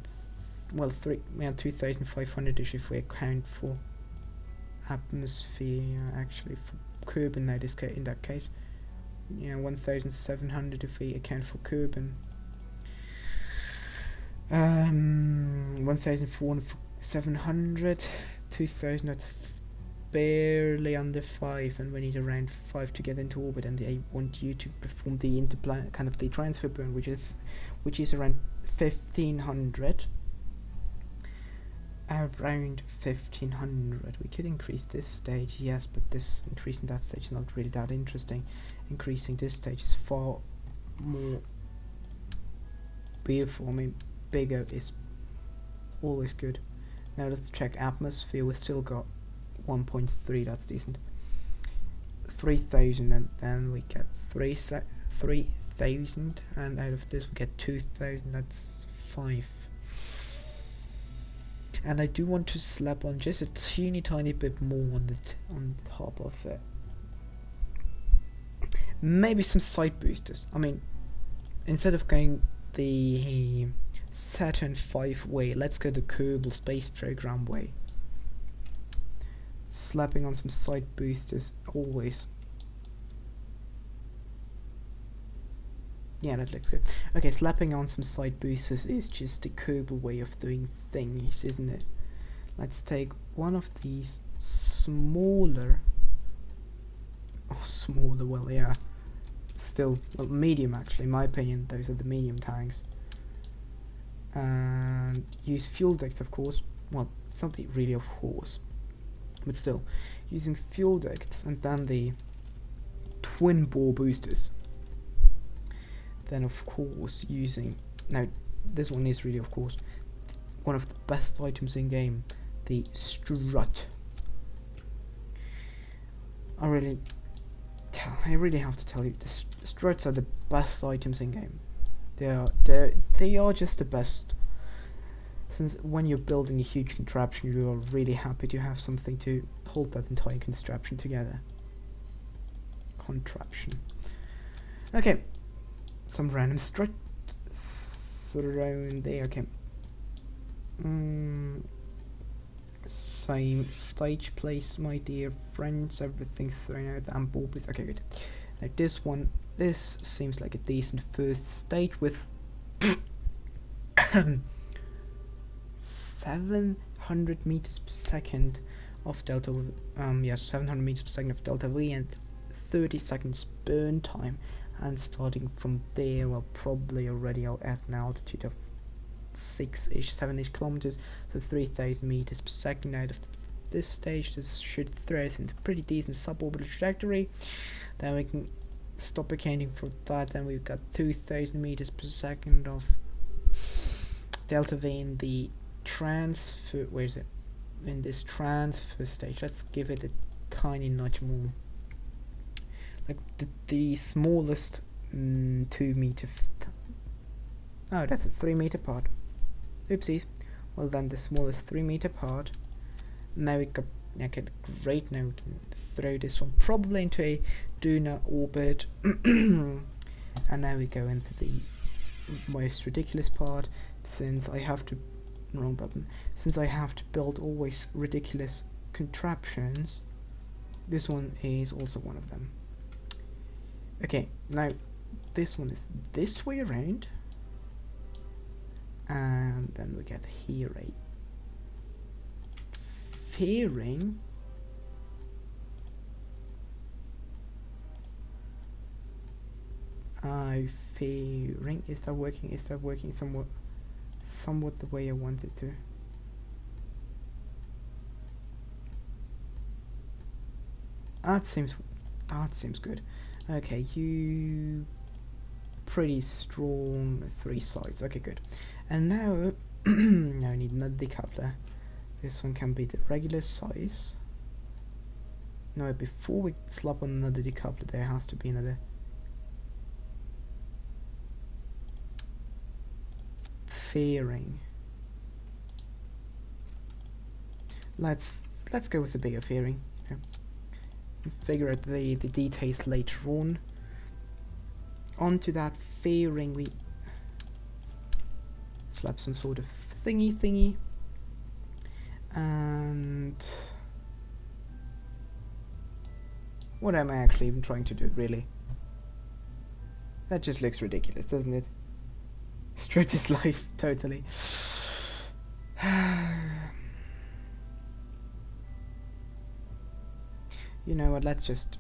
well, 2,500ish if we account for atmosphere, actually for Kerbin in that case. Yeah, 1,700 if we account for Kerbin. 1,400 for 700, 2,000, that's barely under 5, and we need around 5 to get into orbit, and they want you to perform the interplanet kind of the transfer burn, which is around 1,500. Around 1,500. We could increase this stage, yes, but this increasing that stage is not really that interesting. Increasing this stage is far more beautiful. I mean, bigger is always good. Now let's check atmosphere. We still got 1.3. That's decent. 3,000, and then we get 3,000, and out of this we get 2,000. That's 5. And I do want to slap on just a teeny tiny bit more on top of it. Maybe some side boosters. I mean, instead of going the Saturn V way, let's go the Kerbal Space Program way. Slapping on some side boosters always. Yeah, that looks good. Okay, slapping on some side boosters is just the Kerbal way of doing things, isn't it? Let's take one of these smaller. Oh, smaller, well, yeah. Still, well, medium actually, in my opinion, those are the medium tanks. And use fuel ducts, of course. Well, it's not really of course, but still. Using fuel ducts, and then the twin bore boosters. Then of course using, now this one is really of course one of the best items in game, the strut. I really have to tell you, the struts are the best items in game. They are just the best. Since when you're building a huge contraption, you are really happy to have something to hold that entire contraption together. Okay. Some random strut thrown there. Okay. Same stage place, my dear friends. Everything thrown out and bulbous. Okay, good. Now this seems like a decent first stage with 700 meters per second of delta. 700 meters per second of delta V and 30 seconds burn time. And starting from there, well, probably already at an altitude of 7-ish kilometers, so 3,000 meters per second out of this stage. This should throw us into pretty decent suborbital trajectory. Then we can stop accounting for that. Then we've got 2,000 meters per second of delta V in the transfer. Where is it? In this transfer stage. Let's give it a tiny notch more. Like the smallest 2 meter. Oh, that's a 3 meter part. Oopsies. Well then, the smallest 3 meter part. Now we got. Okay, great. Now we can throw this one probably into a do not orbit. And now we go into the most ridiculous part, since I have to. Wrong button. Since I have to build always ridiculous contraptions, this one is also one of them. Okay, now this one is this way around, and then we get here a fairing. Fairing, is that working? Is that working somewhat the way I want it to? That seems good. Okay, you pretty strong 3 sides. Okay, good. And now now I need another decoupler. This one can be the regular size. No, before we slap on another decoupler, there has to be another fairing. Let's go with the bigger fairing. Yeah. Figure out the details later on. Onto that fairing, we slap some sort of thingy, and what am I actually even trying to do, really? That just looks ridiculous, doesn't it? Stretches life totally. You know what, let's just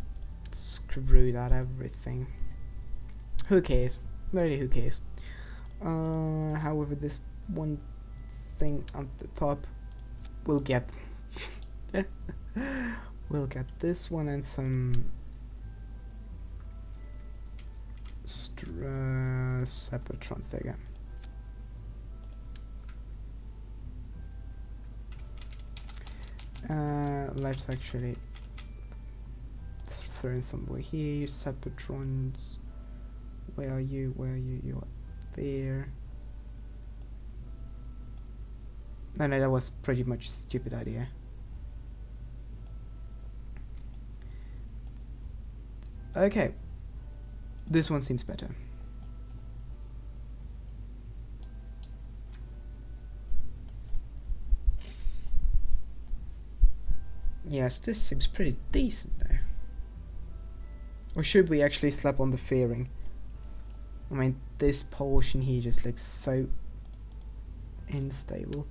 screw that everything. Who cares? Really, who cares? However, this one thing on the top we'll get. We'll get this one and some separatrons there again. Let's actually throw in some more here. Separatrons. Where are you? Where are you? You are there. No, that was pretty much a stupid idea. Okay. This one seems better. Yes, this seems pretty decent though. Or should we actually slap on the fairing? I mean, this portion here just looks so unstable.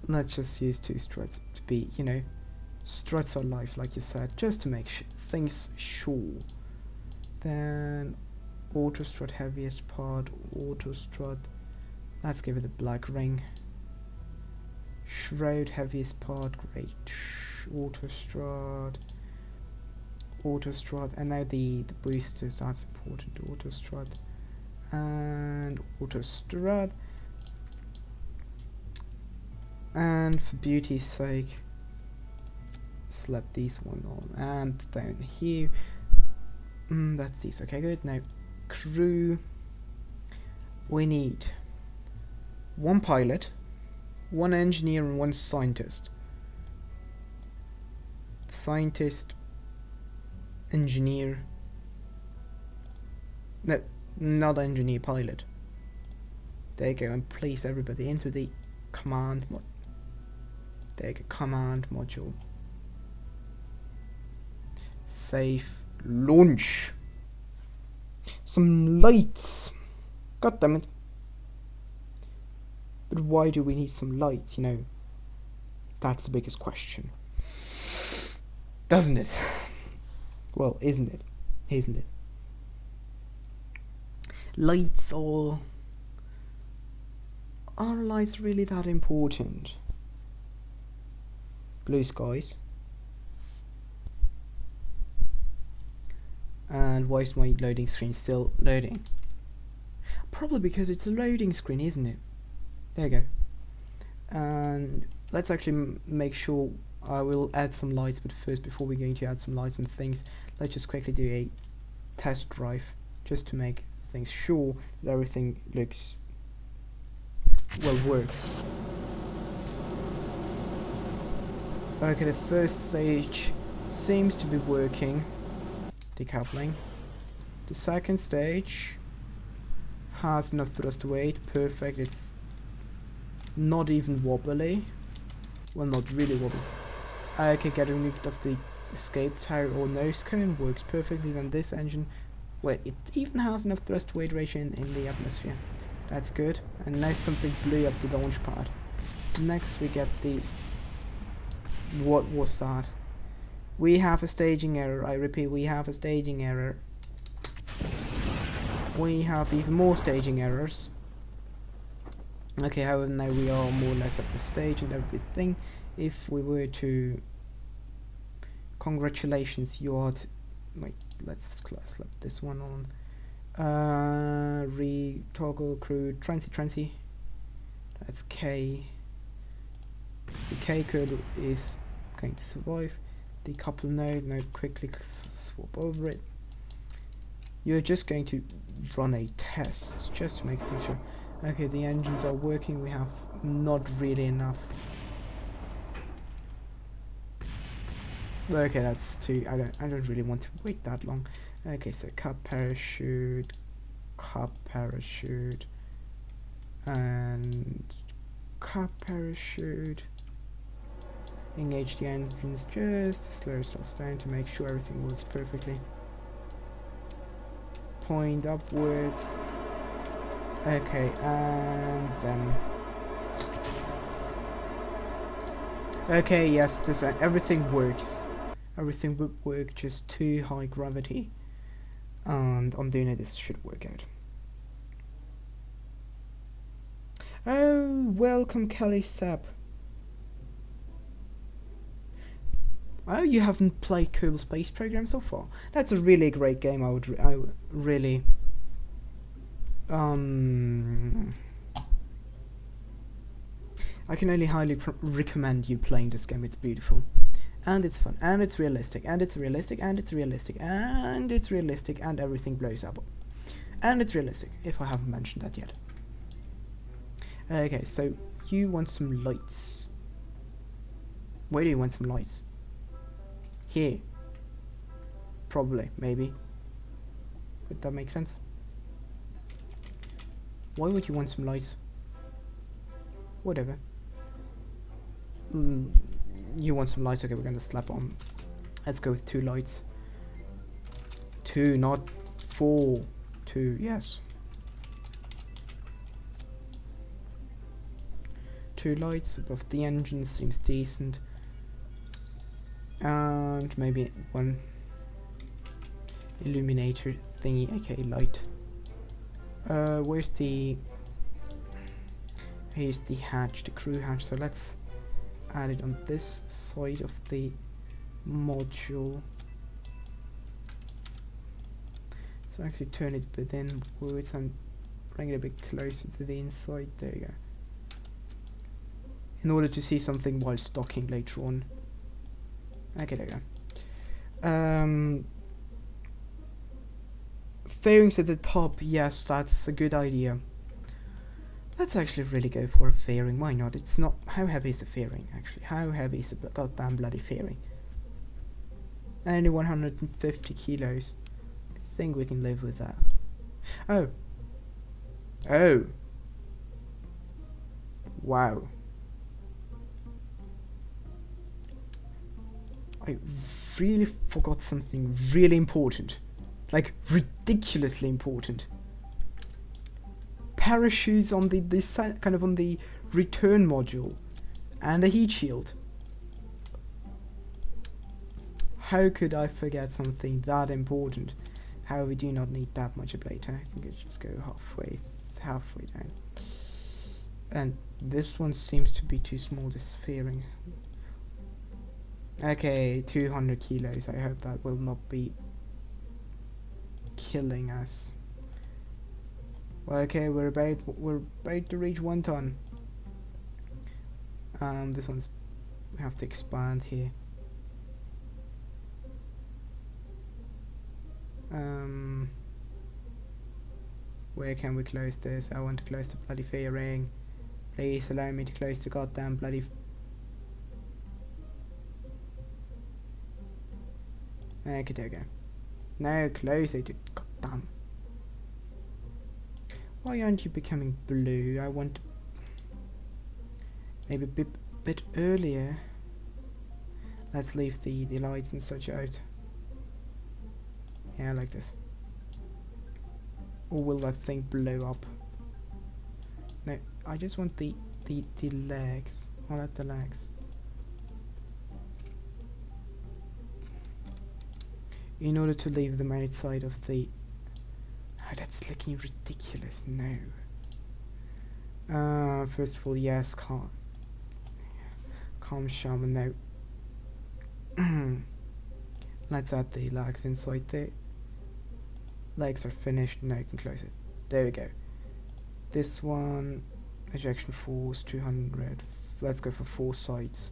Let's just use 2 struts to be, you know, struts are life, like you said, just to make things sure. Then auto strut, heaviest part, auto strut. Let's give it a black ring. Shroud, heaviest part, great. Auto strut, and now the boosters, that's important. Auto strut and auto strut. And for beauty's sake, slap these one on, and down here. That's these. Okay, good. Now crew, we need 1 pilot, 1 engineer, and 1 scientist. Scientist, engineer. No, not engineer, pilot. There you go, and place everybody into the command mod. There you go, command module. Safe launch. Some lights. God damn it. But why do we need some lights, you know? That's the biggest question. Doesn't it? Well, isn't it? Isn't it? Lights are lights really that important? Blue skies. And why is my loading screen still loading? Probably because it's a loading screen, isn't it? There you go. And let's actually make sure I will add some lights, but first, before we're going to add some lights and things, let's just quickly do a test drive, just to make things sure that everything works. Okay, the first stage seems to be working, decoupling. The second stage has enough thrust weight, perfect, it's not even wobbly. Well, not really wobbly. Okay, getting rid of the escape tire or nose cone works perfectly. Then this engine, well, it even has enough thrust weight ratio in the atmosphere. That's good. And now something blew up the launch pad. Next we get the... What was that? We have a staging error. I repeat, we have a staging error. We have even more staging errors. Okay, however, now we are more or less at the stage and everything. If we were to... Congratulations, you are... Wait, let's slap this one on. Re-toggle crew, transy. That's K. The K code is going to survive. The couple node quickly swap over it. You're just going to run a test just to make things sure. Okay, the engines are working. We have not really enough. Okay, that's too. I don't really want to wait that long. Okay, so cup parachute, and cup parachute. Engage the engines just to slow ourselves down to make sure everything works perfectly. Point upwards. Okay, and then... Okay, yes, this everything works. Everything would work, just too high gravity. And on doing it, this should work out. Oh, welcome Kelly Sepp. Oh, you haven't played Kerbal Space Program so far? That's a really great game. I would really... I can only highly recommend you playing this game. It's beautiful. And it's fun. And it's realistic. And it's realistic. And it's realistic. And it's realistic. And everything blows up. And it's realistic, if I haven't mentioned that yet. Okay, so you want some lights. Where do you want some lights? Here. Probably, maybe. Would that make sense? Why would you want some lights? Whatever. You want some lights? Okay, we're gonna slap on. Let's go with 2 lights. 2, not 4. 2, yes. 2 lights above the engine seems decent. And maybe 1 illuminator thingy. Okay, light. Where's the... Here's the hatch, the crew hatch. So let's add it on this side of the module. So actually turn it a bit inwards and bring it a bit closer to the inside. There you go. In order to see something while stocking later on. Okay, there you go. Fairings at the top, yes, that's a good idea. Let's actually really go for a fairing. Why not? It's not... How heavy is a fairing, actually? How heavy is a goddamn bloody fairing? Only 150 kilos. I think we can live with that. Oh. Oh. Wow. I really forgot something really important. Like, ridiculously important. Parachutes on the kind of on the return module. And a heat shield. How could I forget something that important? How we do not need that much ablator. I can just go halfway down. And this one seems to be too small, this fairing. Okay, 200 kilos. I hope that will not be killing us. Well, okay, we're about to reach 1 ton. This one's... We have to expand here. Where can we close this? I want to close the bloody fairing. Please allow me to close the goddamn bloody... Okay, there we go. Now close it. Goddamn. Why aren't you becoming blue? I want... maybe a bit earlier. Let's leave the lights and such out. Yeah, like this. Or will that thing blow up? No, I just want the legs. I like the legs. In order to leave them outside of the... oh, that's looking ridiculous. No. First of all, yes, calm shaman. Now, let's add the legs inside there. Legs are finished. Now you can close it. There we go. This one, ejection force 200. Let's go for 4 sides.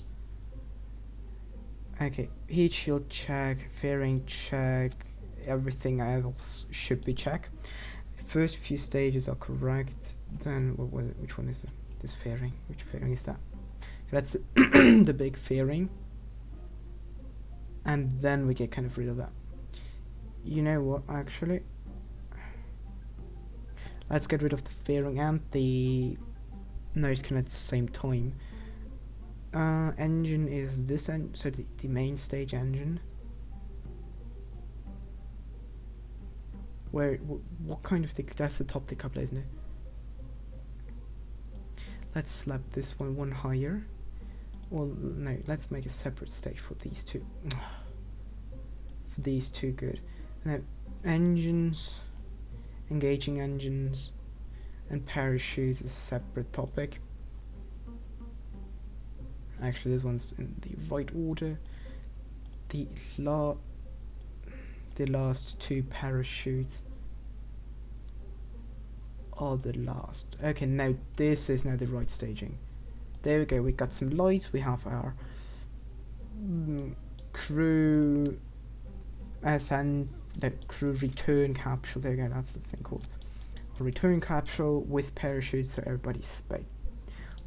Okay, heat shield check, fairing check, everything else should be checked. First few stages are correct. Then which one is it? This fairing. Which fairing is that? That's the big fairing. And then we get kind of rid of that. You know what, actually? Let's get rid of the fairing and the nose cone at the same time. Engine is this end, so the main stage engine. What kind of thing? That's the top decoupler, isn't it? Let's slap this one higher. Well, no, let's make a separate stage for these two. For these two, good. Now, engines, engaging engines, and parachutes is a separate topic. Actually, this one's in the right order. The last 2 parachutes are the last. Okay, now this is now the right staging. There we go. We got some lights. We have our crew crew return capsule. There we go. That's the thing called a return capsule with parachutes, so everybody's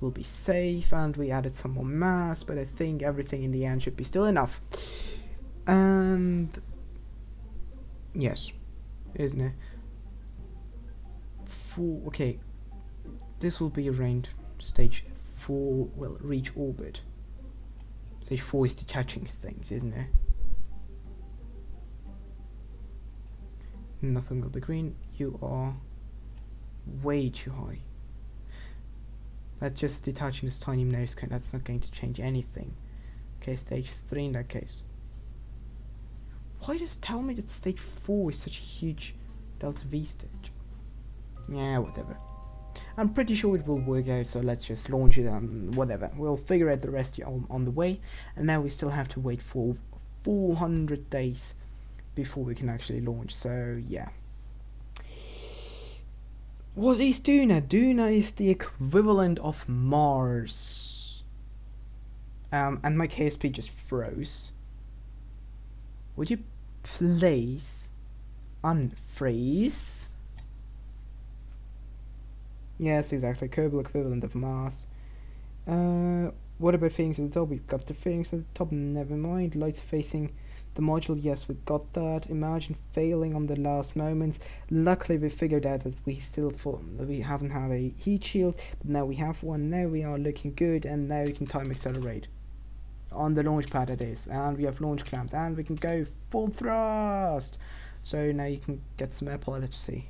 will be safe. And we added some more mass, but I think everything in the end should be still enough. And yes, isn't it? Okay, this will be arranged. Stage 4 will reach orbit. Stage 4 is detaching things, isn't it? Nothing will be green. You are way too high. That's just detaching this tiny nose cone. That's not going to change anything. Okay, stage 3 in that case. Why just tell me that stage 4 is such a huge Delta V stage? Yeah, whatever. I'm pretty sure it will work out, so let's just launch it and whatever. We'll figure out the rest on the way. And now we still have to wait for 400 days before we can actually launch, so yeah. What is Duna? Duna is the equivalent of Mars. And my KSP just froze. Would you please unfreeze? Yes, exactly. Kerbal equivalent of Mars. What about things at the top? We've got the things at the top. Never mind. Lights facing the module. Yes, we got that. Imagine failing on the last moments. Luckily, we figured out that we haven't had a heat shield, but now we have one. Now we are looking good, and now we can time accelerate on the launch pad. It is, and we have launch clamps, and we can go full thrust. So now you can get some epilepsy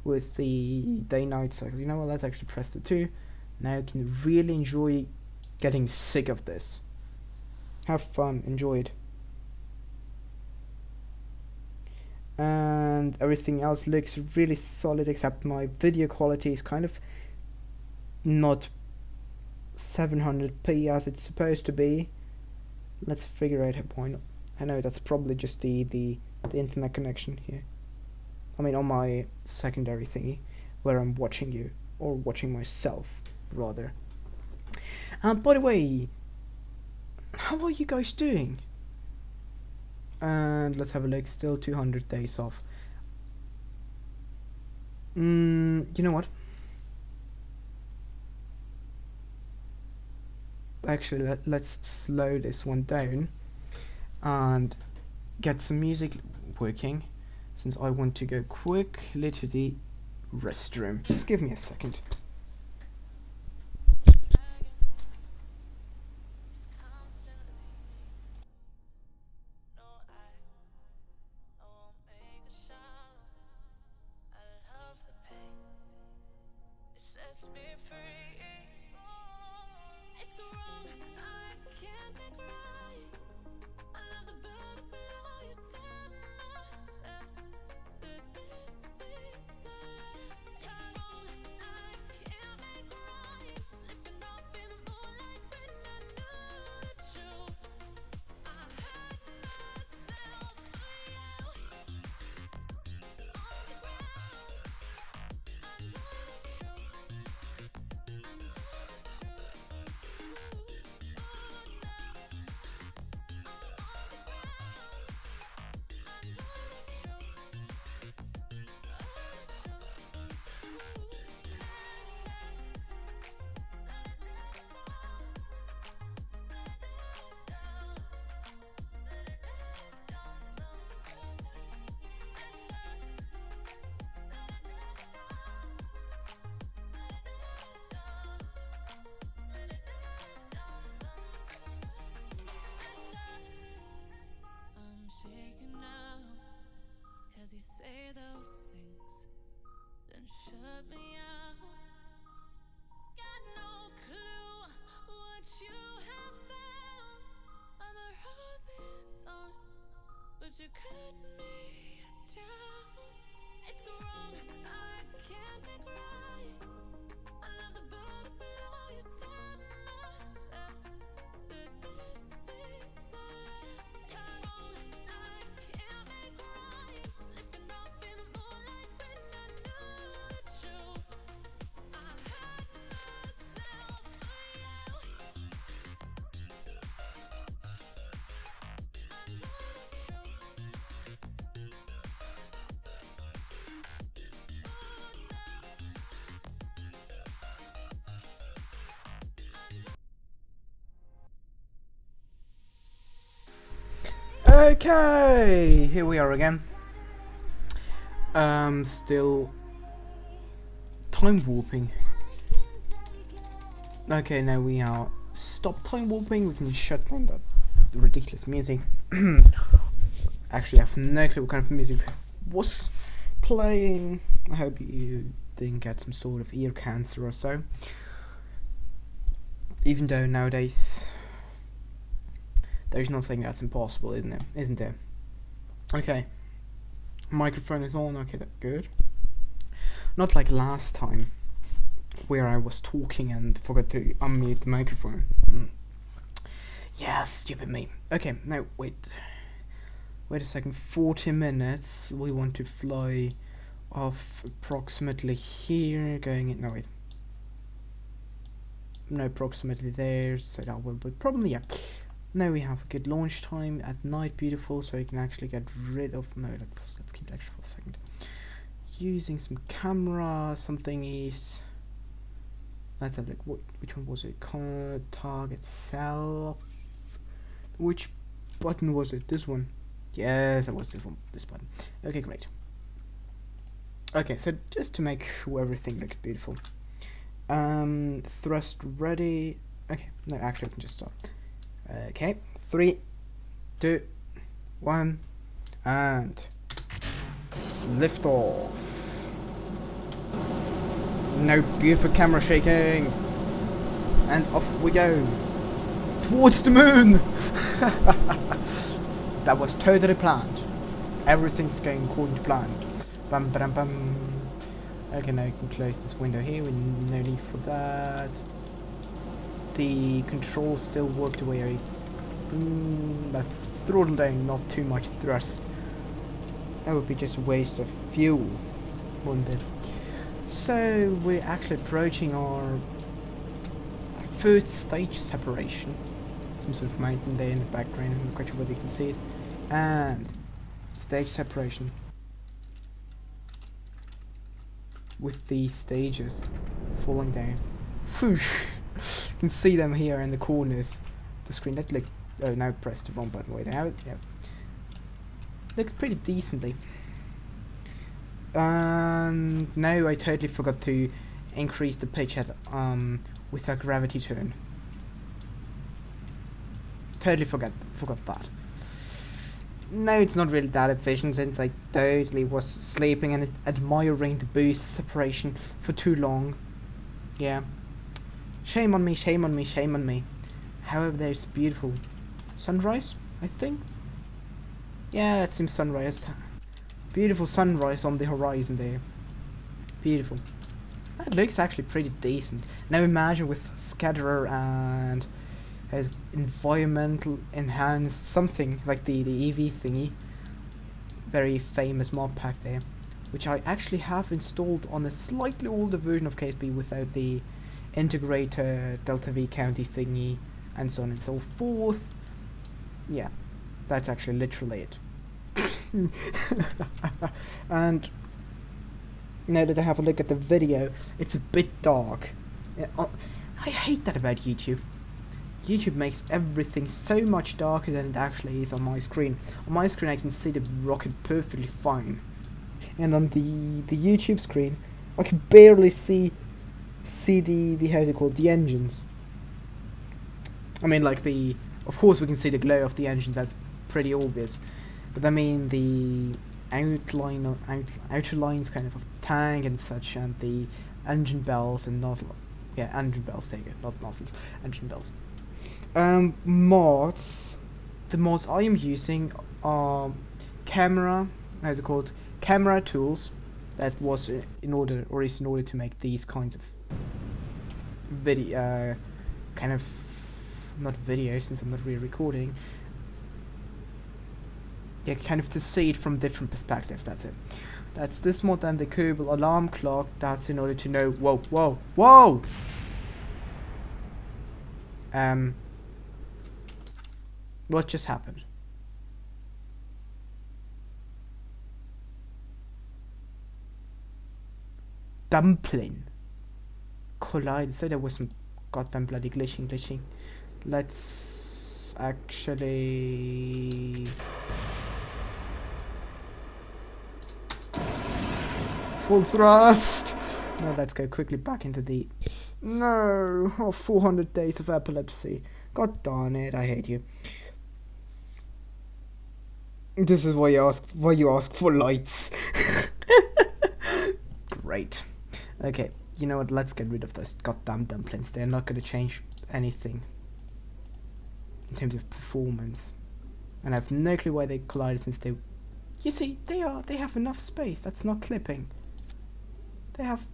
with the day-night cycle. You know what? Let's actually press the 2. Now you can really enjoy getting sick of this. Have fun, enjoy it. And everything else looks really solid, except my video quality is kind of not 700p as it's supposed to be. Let's figure out why not. I know that's probably just the internet connection here. I mean, on my secondary thingy, where I'm watching you, or watching myself, rather. By the way, how are you guys doing? And let's have a look. Still 200 days off. You know what? Actually, let's slow this one down and get some music working, since I want to go quickly to the restroom. Just give me a second.
You say those things, then shut me out. Got no clue what you have found. I'm a rose in thorns, but you cut me down. It's wrong, I can't make right. I love the bird below you, telling myself that this is the last time. It's wrong, I can't make right. Slipping off in the moonlight when I knew the truth. I had myself for you. I know the truth.
Okay, here we are again. Still time warping. Okay, now we are stop time warping. We can shut down that ridiculous music. Actually, I have no clue what kind of music was playing. I hope you didn't get some sort of ear cancer or so. Even though nowadays there's nothing that's impossible, isn't there? Okay. Microphone is on. Okay, that's good. Not like last time, where I was talking and forgot to unmute the microphone. Yeah, stupid me. Okay, now wait a second. 40 minutes. We want to fly off approximately here, going in. No, wait. No, approximately there. So that will be probably, yeah. Now we have a good launch time at night, beautiful, so you can actually get rid of. No, let's keep it actually for a second. Using some camera, something is. Let's have a look. Which one was it? Target self. Which button was it? This one. Yes, that was this one. This button. Okay, great. Okay, so just to make sure everything looks beautiful. Thrust ready. Okay, no, actually, I can just stop. Okay, 3, 2, 1, and lift off. No beautiful camera shaking, and off we go towards the moon. That was totally planned. Everything's going according to plan. Bum bum bum. Okay, now you can close this window here. No need for that. The controls still work the way it's. Let's throttle down, not too much thrust. That would be just a waste of fuel, wouldn't it? So we're actually approaching our first stage separation. Some sort of mountain there in the background. I'm not quite sure whether you can see it. And stage separation. With these stages falling down. Whoosh. You can see them here in the corners. The screen that look. Oh, now press the wrong button. Wait, now yeah. Looks pretty decently. And now I totally forgot to increase the pitch at with a gravity turn. Totally forgot that. No, it's not really that efficient since I totally was sleeping and admiring the boost separation for too long. Yeah. Shame on me, shame on me, shame on me. However, there's beautiful sunrise, I think. Yeah, that seems sunrise. Beautiful sunrise on the horizon there. Beautiful. That looks actually pretty decent. Now imagine with scatterer and has environmental enhanced something like the EV thingy. Very famous mod pack there. Which I actually have installed on a slightly older version of KSP without the integrator Delta V county thingy and so on and so forth. Yeah, that's actually literally it. And now that I have a look at the video, it's a bit dark. I hate that about YouTube. YouTube makes everything so much darker than it actually is on my screen. On my screen I can see the rocket perfectly fine. And on the YouTube screen I can barely see the how's it called, the engines. I mean, like of course we can see the glow of the engines, that's pretty obvious. But I mean the outer lines kind of the tank and such, and the engine bells and nozzle. Yeah, engine bells, there you go, not nozzles, engine bells. Mods. The mods I am using are camera, how's it called? Camera tools. That was in order to make these kinds of video, kind of not video since I'm not really recording. Yeah, kind of to see it from different perspective. That's it. That's this mod and the Kerbal alarm clock. That's in order to know. Whoa, whoa, whoa. What just happened? Dumpling collided. So there was some goddamn bloody glitching. Let's actually full thrust. No, let's go quickly back into the. No, 400 days of epilepsy. God darn it! I hate you. This is why you ask for lights. Great. Okay, you know what? Let's get rid of those goddamn dumplings. They're not going to change anything in terms of performance. And I have no clue why they collided, since they. You see, they have enough space. That's not clipping. They have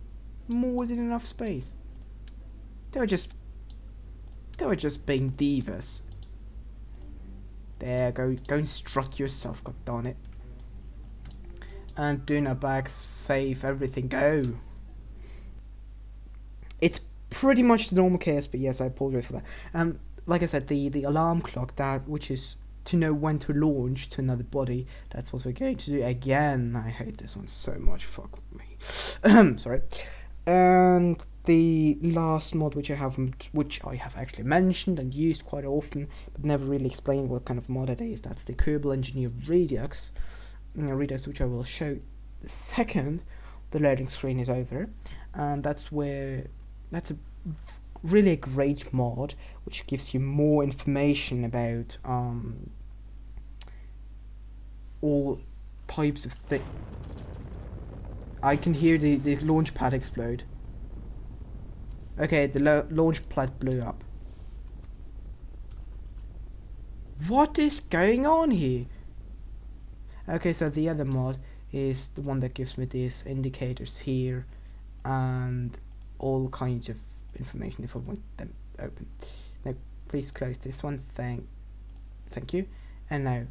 more than enough space. They were just being divas. There, go and strut yourself, god darn it. And do not back, save everything, go. It's pretty much the normal KSP, yes, I apologize for that. Like I said, the alarm clock, that which is to know when to launch to another body, that's what we're going to do again. I hate this one so much, fuck me. Sorry. And the last mod which I have actually mentioned and used quite often, but never really explained what kind of mod it is, that's the Kerbal Engineer Redux, which I will show the second the loading screen is over. And that's a really great mod which gives you more information about all types of things. I can hear the launch pad explode. Okay, the launch pad blew up. What is going on here? Okay, so the other mod is the one that gives me these indicators here and all kinds of information if I want them open. Now, please close this one. Thank you. And now,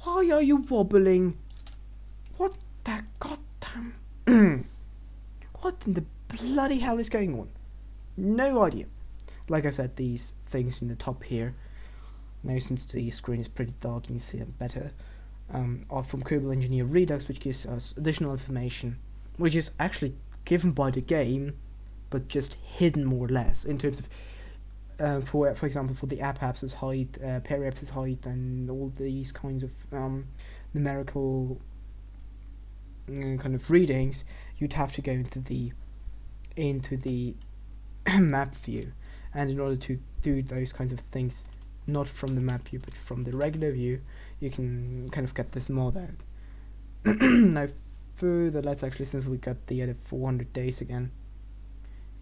why are you wobbling? What the goddamn? What in the bloody hell is going on? No idea. Like I said, these things in the top here Now since the screen is pretty dark, you can see it better. Are from Kerbal Engineer Redux, which gives us additional information, which is actually given by the game, but just hidden more or less in terms of, for example, for the app-axis height, pair-axis height, and all these kinds of numerical kind of readings. You'd have to go into the map view, and in order to do those kinds of things, not from the map view but from the regular view, you can kind of get this mod out. Now further, let's actually, since we got the other 400 days again,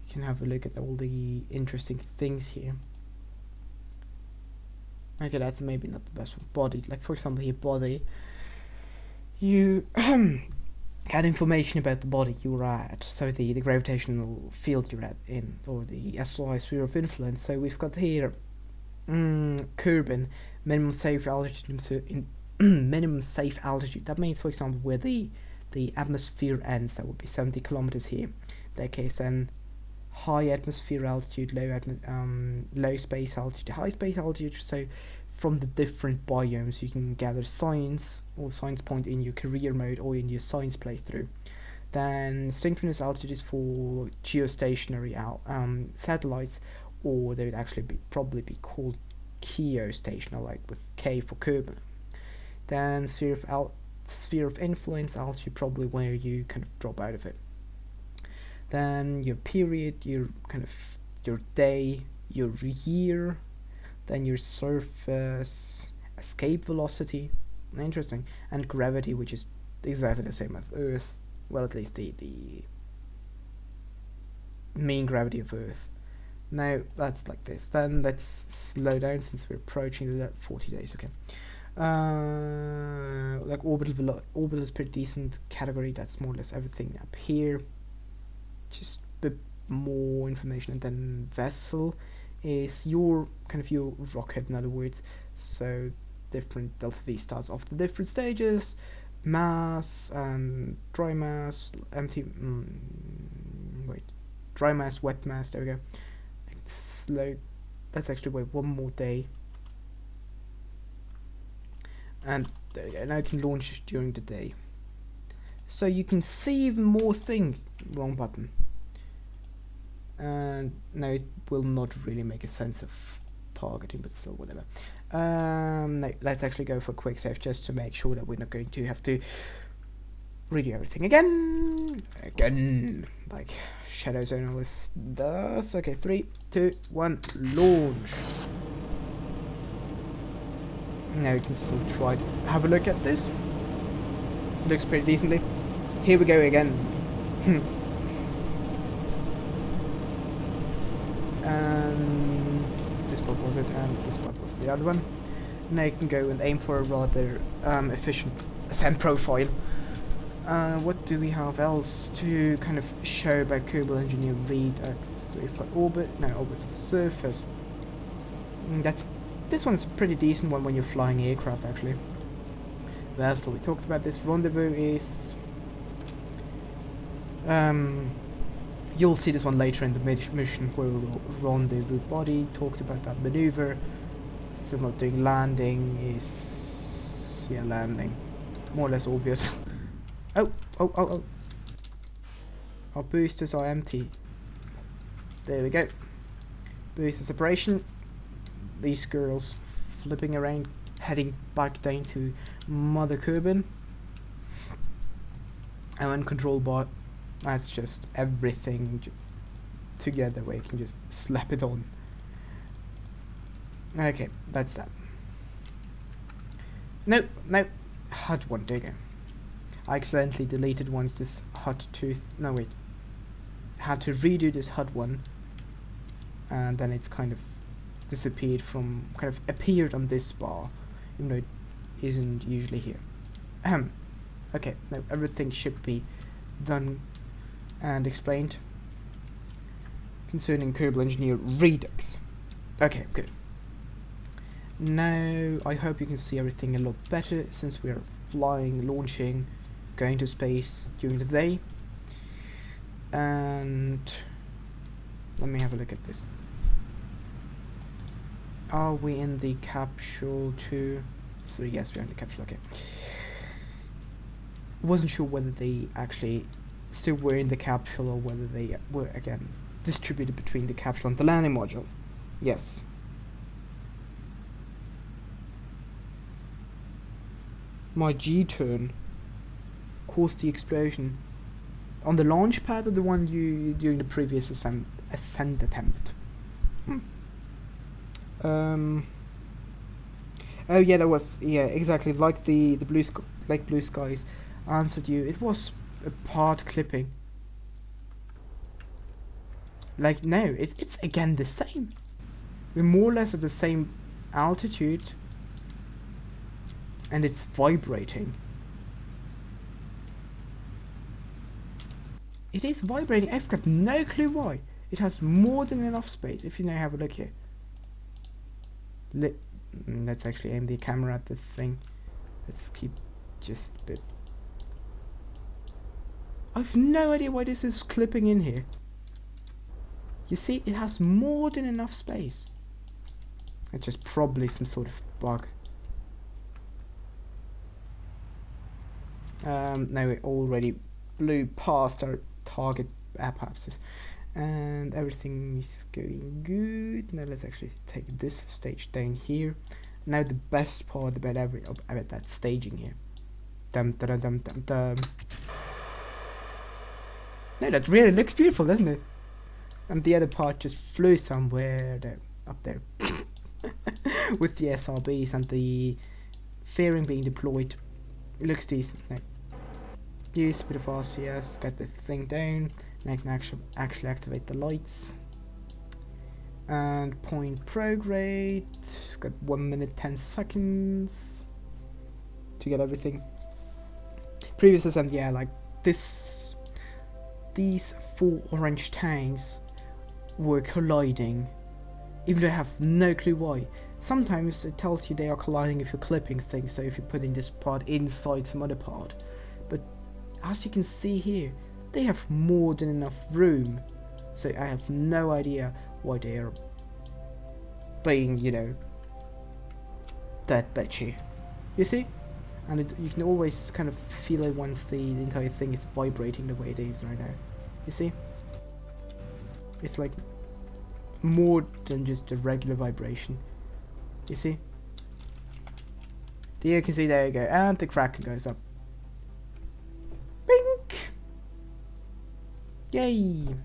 you can have a look at all the interesting things here. Okay, that's maybe not the best one. Body, like for example here, body, you get information about the body you're at, so the gravitational field you're at in, or the SLI sphere of influence. So we've got here Kerbin, minimum safe altitude in minimum safe altitude. That means, for example, where the atmosphere ends, that would be 70 kilometers here. In that case, then high atmosphere altitude, low space altitude, high space altitude. So from the different biomes, you can gather science or science point in your career mode or in your science playthrough. Then synchronous altitude is for geostationary satellites, or they would actually probably be called geostationary, like with K for Kerbal. Then sphere of influence altitude, probably where you kind of drop out of it. Then your period, your day, your year, then your surface escape velocity, interesting, and gravity, which is exactly the same as Earth. Well, at least the mean gravity of Earth. Now that's like this. Then let's slow down since we're approaching the 40 days. Okay. Like orbital is pretty decent category. That's more or less everything up here. Just a bit more information. And then vessel is your your rocket, in other words. So different delta V starts off the different stages, mass and dry mass, dry mass, wet mass. There we go. Slow. That's actually one more day, and there we go. Now you can launch during the day, so you can see even more things. Wrong button. And now it will not really make a sense of targeting, but still whatever. Now let's actually go for a quick save just to make sure that we're not going to have to redo everything again, like Shadow Zone always does. Okay, 3, 2, 1, launch. Now you can still try to have a look at this. Looks pretty decently. Here we go again. And this spot was it, and this spot was the other one. Now you can go and aim for a rather efficient ascent profile. What do we have else to kind of show about Kerbal Engineer Redux? So we've got orbit, surface. This one's a pretty decent one when you're flying aircraft, actually. Vessel, we talked about this. Rendezvous is you'll see this one later in the mission where we will rendezvous. Body, talked about that. Maneuver, still not doing. Landing is landing, more or less obvious. Oh. Our boosters are empty. There we go. Booster separation. These girls flipping around, heading back down to Mother Kerbin. And then control bar. That's just everything together where you can just slap it on. Okay, that's that. No. HUD one, there you go. I accidentally deleted once this HUD 2. No, wait. Had to redo this HUD one. And then it's kind of disappeared from, appeared on this bar. Even though it isn't usually here. Okay, now everything should be done and explained concerning Kerbal Engineer Redux. Okay, good. Now I hope you can see everything a lot better since we are flying, launching, going to space during the day. And let me have a look at this. Are we in the capsule 2? 3, yes, we're in the capsule, okay. Wasn't sure whether they actually still were in the capsule or whether they were, again, distributed between the capsule and the landing module. Yes. My G-turn caused the explosion. On the launch pad or the one you during the previous ascent attempt? Oh yeah, that was, yeah, exactly, like the blue skies answered you. It was a part clipping. Like, no, it's again the same. We're more or less at the same altitude, and it's vibrating. It is vibrating. I've got no clue why. It has more than enough space. If you now have a look here. Let's actually aim the camera at the thing. Let's keep just a bit. I've no idea why this is clipping in here. You see, it has more than enough space. It's just probably some sort of bug. Now it already blew past our target apopsis, and everything is going good. Now let's actually take this stage down here. Now the best part about about that staging here. Dum dum dum dum dum. No, that really looks beautiful, doesn't it? And the other part just flew somewhere there, up there, with the SRBs and the fairing being deployed. It looks decent now. Use a bit of RCS, get the thing down, and I can actually activate the lights. And point prograde, got 1 minute 10 seconds to get everything. Previous ascent, yeah, like these 4 orange tanks were colliding, even though I have no clue why. Sometimes it tells you they are colliding if you're clipping things, so if you're putting this part inside some other part. But as you can see here, they have more than enough room, so I have no idea why they are being, you know, that bitchy. You see? And you can always kind of feel it once the entire thing is vibrating the way it is right now. You see? It's like more than just a regular vibration. You see? You can see, there you go, and the Kraken goes up. Bink! Yay!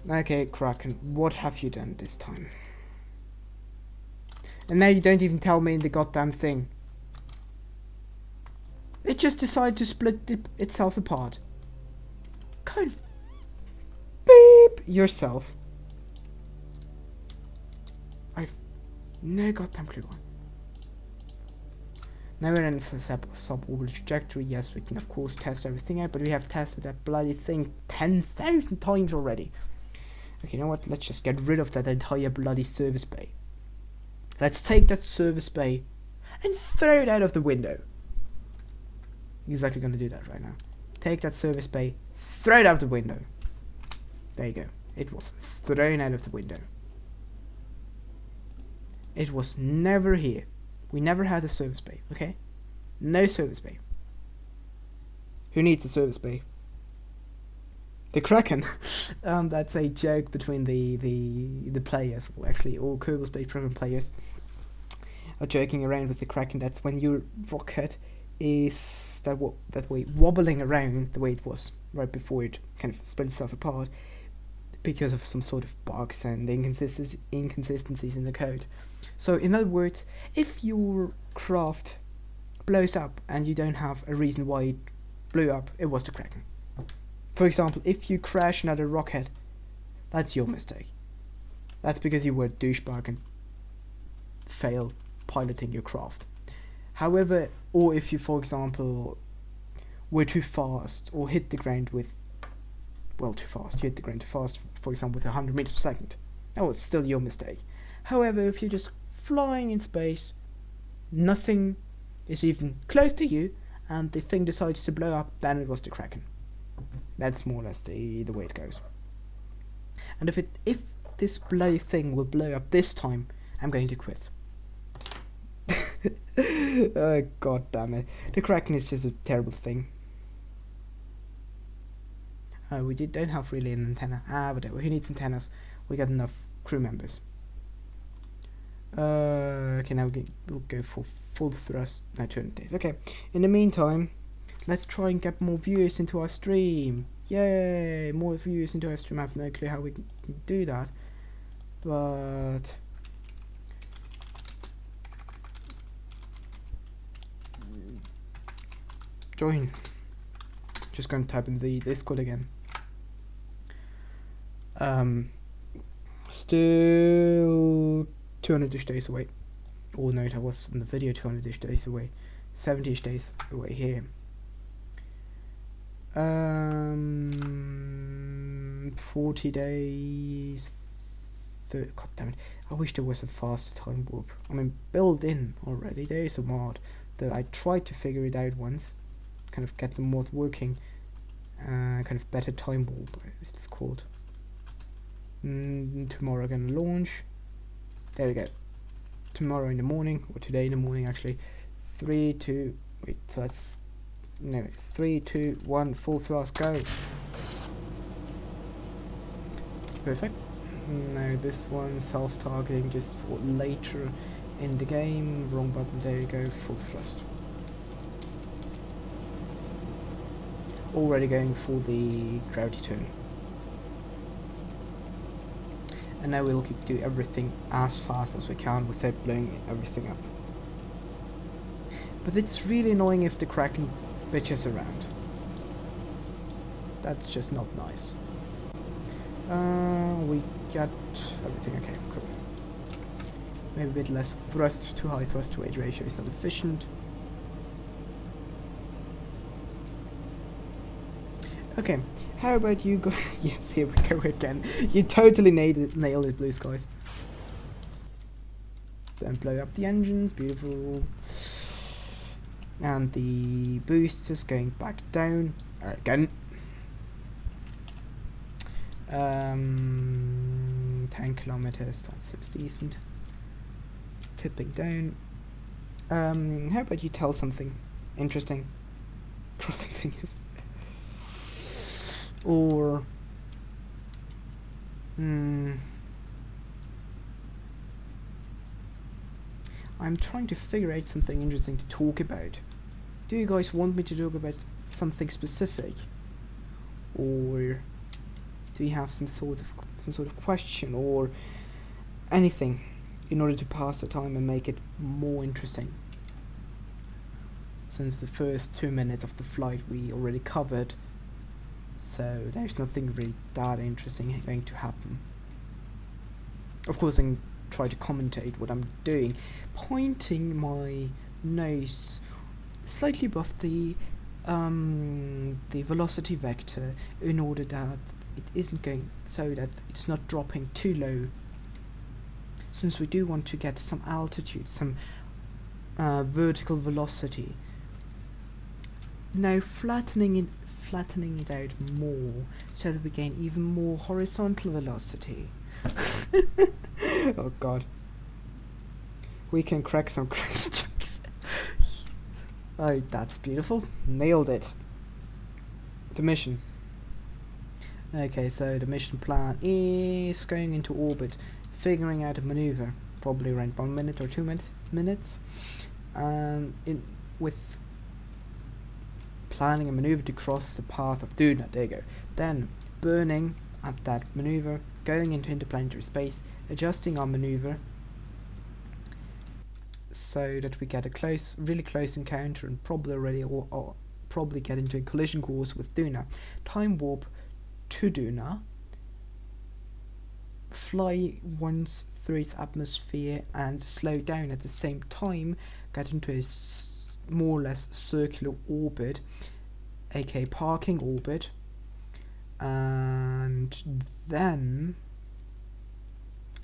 Okay, Kraken, what have you done this time? And now you don't even tell me in the goddamn thing. It just decided to split itself apart. Go and beep yourself. I've no goddamn clue why. Now we're in a suborbital trajectory. Yes, we can of course test everything out, but we have tested that bloody thing 10,000 times already. Okay, you know what? Let's just get rid of that entire bloody service bay. Let's take that service bay and throw it out of the window. Exactly going to do that right now. Take that service bay, throw it out the window. There you go. It was thrown out of the window. It was never here. We never had a service bay, okay? No service bay. Who needs a service bay? The Kraken. That's a joke between the players, or actually all Kerbal Space Program players are joking around with the Kraken. That's when your rocket is that way wobbling around the way it was right before it kind of split itself apart because of some sort of bugs and inconsistencies in the code. So in other words, if your craft blows up and you don't have a reason why it blew up, it was the Kraken. For example, if you crash another rocket, that's your mistake. That's because you were a douchebag and failed piloting your craft. However, or if you, for example, were too fast or hit the ground with, well, too fast, you hit the ground too fast, for example, with 100 meters per second, that was still your mistake. However, if you're just flying in space, nothing is even close to you, and the thing decides to blow up, then it was the Kraken. That's more or less the way it goes. And if this bloody thing will blow up this time, I'm going to quit. God damn it. The Kraken is just a terrible thing. We don't have really an antenna. Whatever. Who needs antennas? We got enough crew members. Okay, now we'll go for full thrust. No, 200 days. Okay. In the meantime, let's try and get more viewers into our stream. Yay! More viewers into our stream. I have no clue how we can do that. But... join. Just going to type in the Discord again. Still 200-ish days away. Oh no, that was in the video 200-ish days away. 70-ish days away here. 40 days. God damn it. I wish there was a faster time warp. I mean, built in already. There is a mod that I tried to figure it out once. Kind of get the mod working. Kind of better time warp, it's called. Tomorrow I'm gonna launch. There we go. Tomorrow in the morning, or today in the morning actually. 3, 2, wait, so that's, no, 3, 2, 1, full thrust, go. Perfect. Now this one, self-targeting just for later in the game. Wrong button, there you go, full thrust. Already going for the gravity turn. And now we'll do everything as fast as we can without blowing everything up. But it's really annoying if the Kraken bitches around. That's just not nice. We got everything okay, cool. Maybe a bit less thrust, too high thrust to weight ratio is not efficient. Okay, how about you go? Yes, here we go again. You totally nailed it, Blue Skies. Don't blow up the engines, beautiful. And the boosters going back down again. 10 kilometers, that seems decent. Tipping down. How about you tell something interesting? Crossing fingers. Or I'm trying to figure out something interesting to talk about. Do you guys want me to talk about something specific, or do you have some sort of question or anything in order to pass the time and make it more interesting? Since the first 2 minutes of the flight we already covered, so there's nothing really that interesting going to happen. Of course, I can try to commentate what I'm doing, pointing my nose slightly above the velocity vector in order that it isn't going, so that it's not dropping too low. Since we do want to get some altitude, some vertical velocity. Now flattening it out more so that we gain even more horizontal velocity. Oh god. We can crack some crazy jokes. Oh, that's beautiful. Nailed it. The mission. Okay, so the mission plan is going into orbit, figuring out a maneuver, probably around 1 minute or 2 minutes, with planning a maneuver to cross the path of Duna. There you go. Then burning at that maneuver, going into interplanetary space, adjusting our maneuver so that we get a really close encounter and probably already or probably get into a collision course with Duna. Time warp to Duna, fly once through its atmosphere and slow down at the same time, get into a more or less circular orbit, aka parking orbit, and then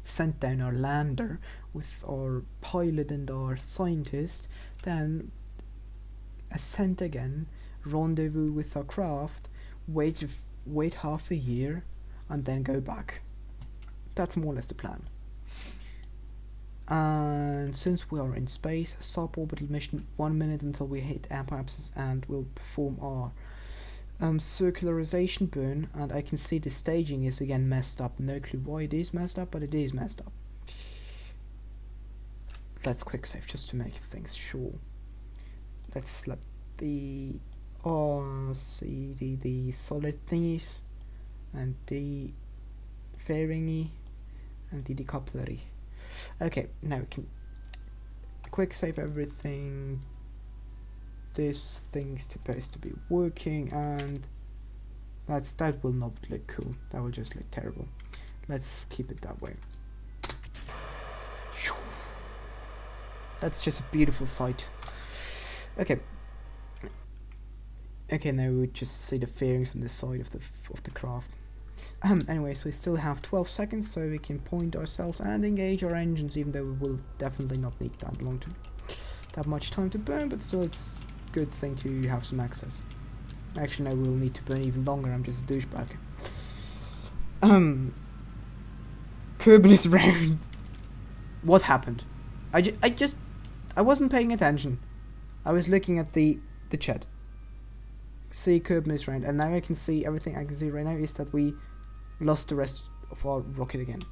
send down our lander with our pilot and our scientist, then ascend again, rendezvous with our craft, wait half a year, and then go back. that's more or less the plan. And since we are in space, suborbital mission 1 minute until we hit apoapsis, and we'll perform our circularization burn. And I can see the staging is again messed up. No clue why it is messed up, but it is messed up. Let's quick save just to make things sure. Let's slap the the solid thingies and the fairingy and the decouplery. Okay, now we can quick save everything. This thing's supposed to be working, and that will not look cool. That will just look terrible. Let's keep it that way. That's just a beautiful sight. Okay. Okay, now we just see the fairings on the side of the craft. Anyways, we still have 12 seconds, so we can point ourselves and engage our engines, even though we will definitely not need that much time to burn, but still it's a good thing to have some access. Actually, no, we will need to burn even longer. I'm just a douchebag. Kerbin is round. What happened? I wasn't paying attention. I was looking at the chat. See, Kerbin is round, and now I can see everything I can see right now is that we lost the rest of our rocket again.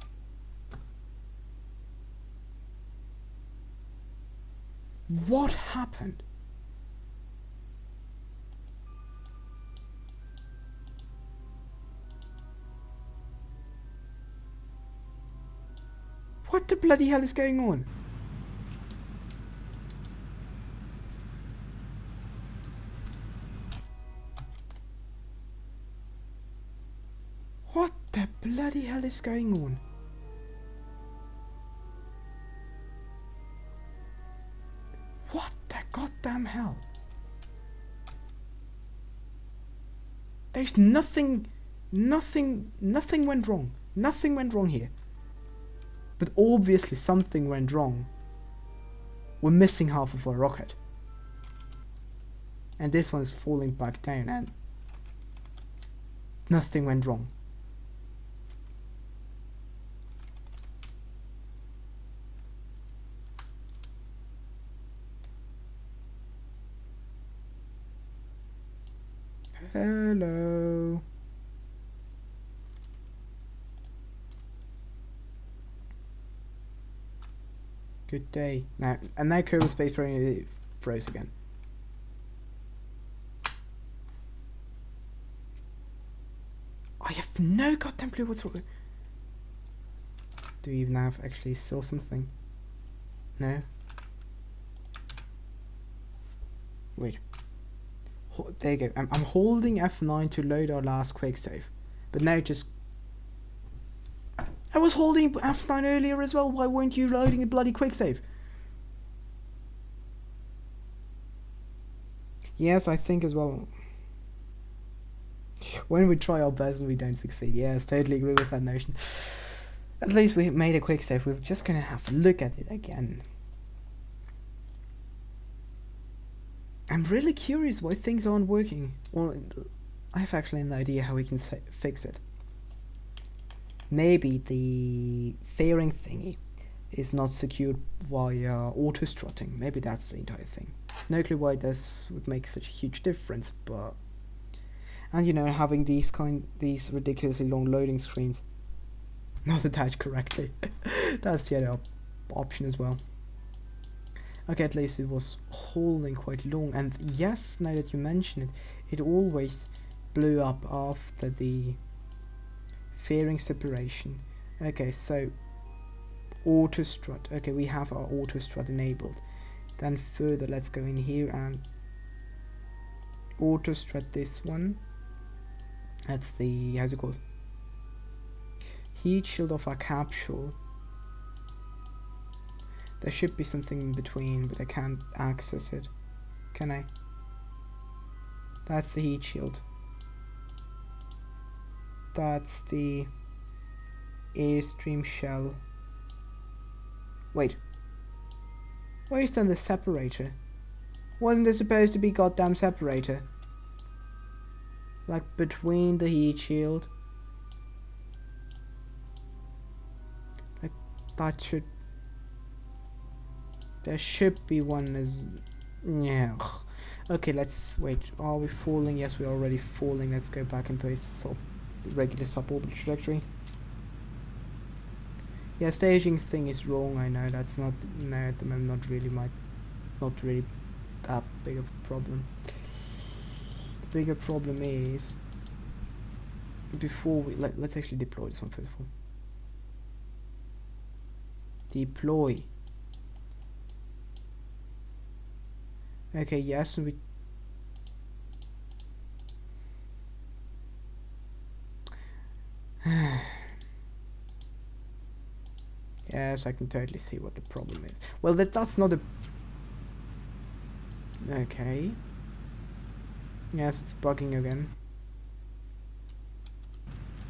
What happened? What the bloody hell is going on? What the bloody hell is going on? What the goddamn hell? There's nothing went wrong. Nothing went wrong here. But obviously something went wrong. We're missing half of our rocket. And this one's falling back down, and nothing went wrong. Hello. Good day. Now, and now Kerbal Space Marine froze again. I have no goddamn clue what's wrong. Do we even have actually still something? No. Wait. There you go. I'm holding F9 to load our last quick save, but now just. I was holding F9 earlier as well. Why weren't you loading a bloody quick save? Yes, I think as well. When we try our best and we don't succeed. Yes, totally agree with that notion. At least we made a quick save. We're just gonna have to look at it again. I'm really curious why things aren't working. Well, I have actually an idea how we can fix it. Maybe the fairing thingy is not secured via auto-strutting. Maybe that's the entire thing. No clue why this would make such a huge difference, but... And you know, having these ridiculously long loading screens not attached correctly. That's the other option as well. Okay, at least it was holding quite long, and yes, now that you mention it, it always blew up after the fairing separation. Okay, so auto strut. Okay, we have our auto strut enabled. Then further, let's go in here and auto strut this one. That's the, how's it called? Heat shield of our capsule. There should be something in between, but I can't access it. Can I? That's the heat shield. That's the airstream shell. Wait. Where's then the separator? Wasn't there supposed to be goddamn separator? Like between the heat shield That should... There should be one as... Yeah. Okay, let's wait. Are we falling? Yes, we're already falling. Let's go back into a regular suborbital trajectory. Yeah, staging thing is wrong. I know that's not... No, at the moment, not really that big of a problem. The bigger problem is... Before we... let's actually deploy this one first of all. Deploy. Okay, yes, and we... Yes, I can totally see what the problem is. Well, that's not a... Okay. Yes, it's bugging again.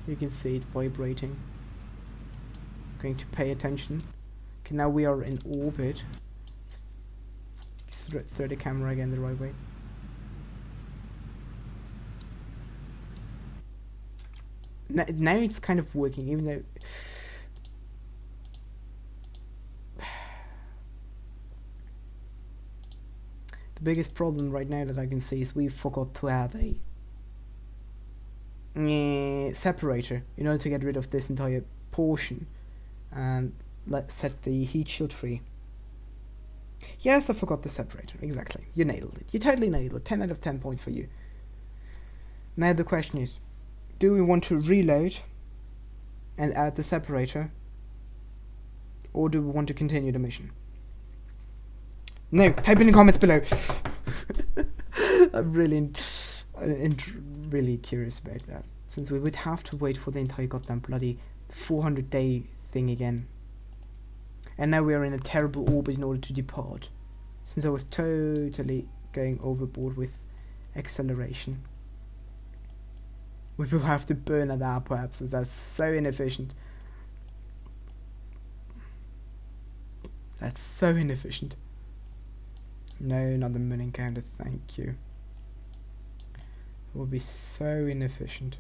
You can see it vibrating. Going to pay attention. Okay, now we are in orbit. Let's throw the camera again the right way. Now it's kind of working, even though... The biggest problem right now that I can see is we forgot to add a separator in order to get rid of this entire portion and set the heat shield free. Yes, I forgot the separator. Exactly. You nailed it. You totally nailed it. 10 out of 10 points for you. Now the question is, do we want to reload and add the separator, or do we want to continue the mission? No, type in the comments below. I'm really curious about that, since we would have to wait for the entire goddamn bloody 400-day thing again. And now we are in a terrible orbit in order to depart, since I was totally going overboard with acceleration. We will have to burn at our perhaps, as that's so inefficient. That's so inefficient. No, not the moon encounter, thank you. It will be so inefficient.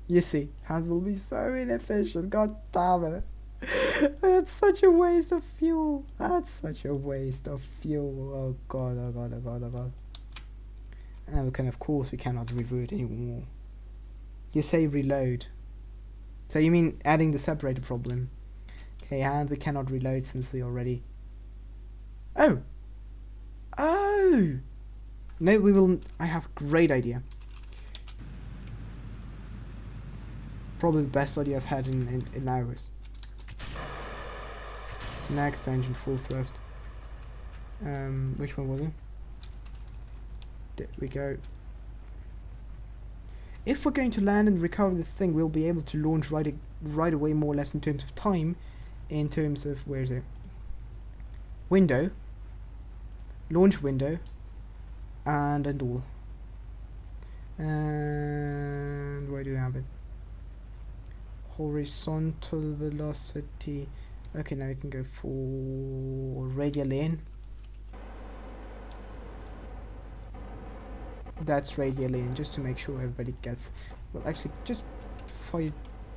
You see, that will be so inefficient, god damn it. That's such a waste of fuel. That's such a waste of fuel. Oh god, oh god, oh god, oh god. And we can, of course, we cannot revert anymore. You say reload. So you mean adding the separator problem. Okay, and we cannot reload since we already... Oh! Oh! No, we will... I have a great idea. Probably the best idea I've had in hours. Next engine, full thrust. Which one was it? There we go. If we're going to land and recover the thing, we'll be able to launch right away, more or less, in terms of time. In terms of... Where is it? Window. Launch window. And all. And where do we have it? Horizontal velocity. Okay, now we can go for radial in. That's radial in, just to make sure everybody gets... Well, actually, just fire,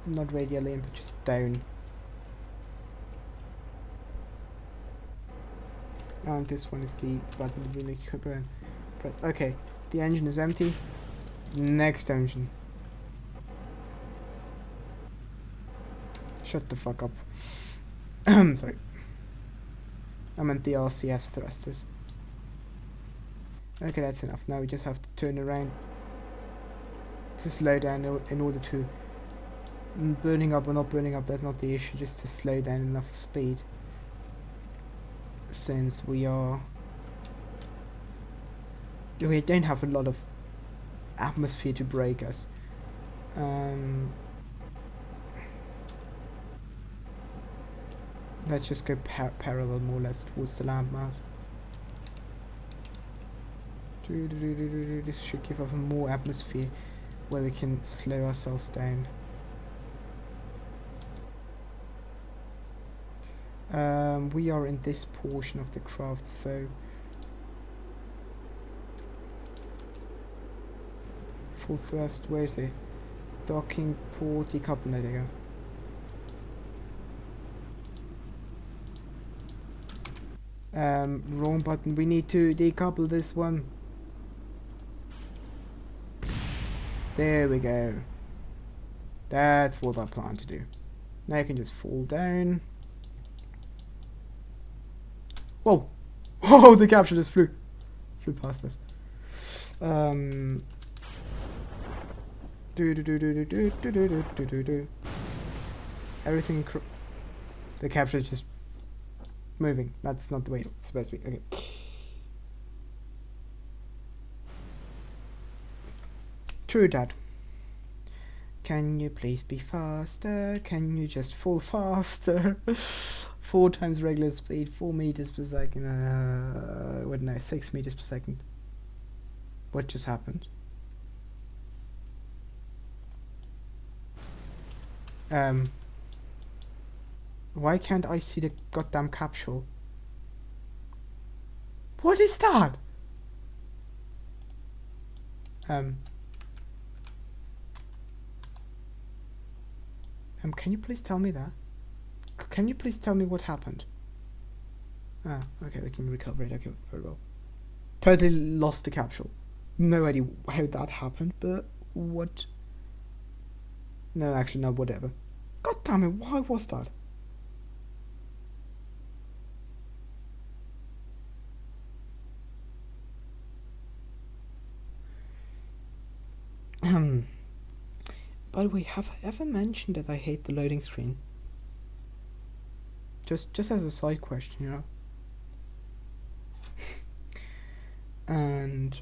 not radial in, but just down. And this one is the button to really press. Okay, the engine is empty. Next engine. Shut the fuck up. Sorry. I meant the RCS thrusters. Okay, that's enough. Now we just have to turn around to slow down in order to... burning up or not burning up, that's not the issue. Just to slow down enough speed. Since we don't have a lot of atmosphere to brake us. Let's just go parallel more or less towards the landmass. This should give us more atmosphere where we can slow ourselves down. We are in this portion of the craft, so full thrust. Where is it? Docking port, decoupling. There you Wrong button. We need to decouple this one. There we go. That's what I plan to do. Now you can just fall down. Whoa! Oh, the capture just flew past us. Everything. The capture is just moving. That's not the way it's supposed to be. Okay. True, Dad. Can you please be faster? Can you just fall faster? 4 times regular speed, 4 meters per second. What no, 6 meters per second. What just happened? Why can't I see the goddamn capsule? What is that? Can you please tell me that? Can you please tell me what happened? Ah, okay, we can recover it. Okay, very well. Totally lost the capsule. No idea how that happened, but what? No, actually, no, whatever. God damn it, why was that? By the way, have I ever mentioned that I hate the loading screen? Just as a side question, you know. And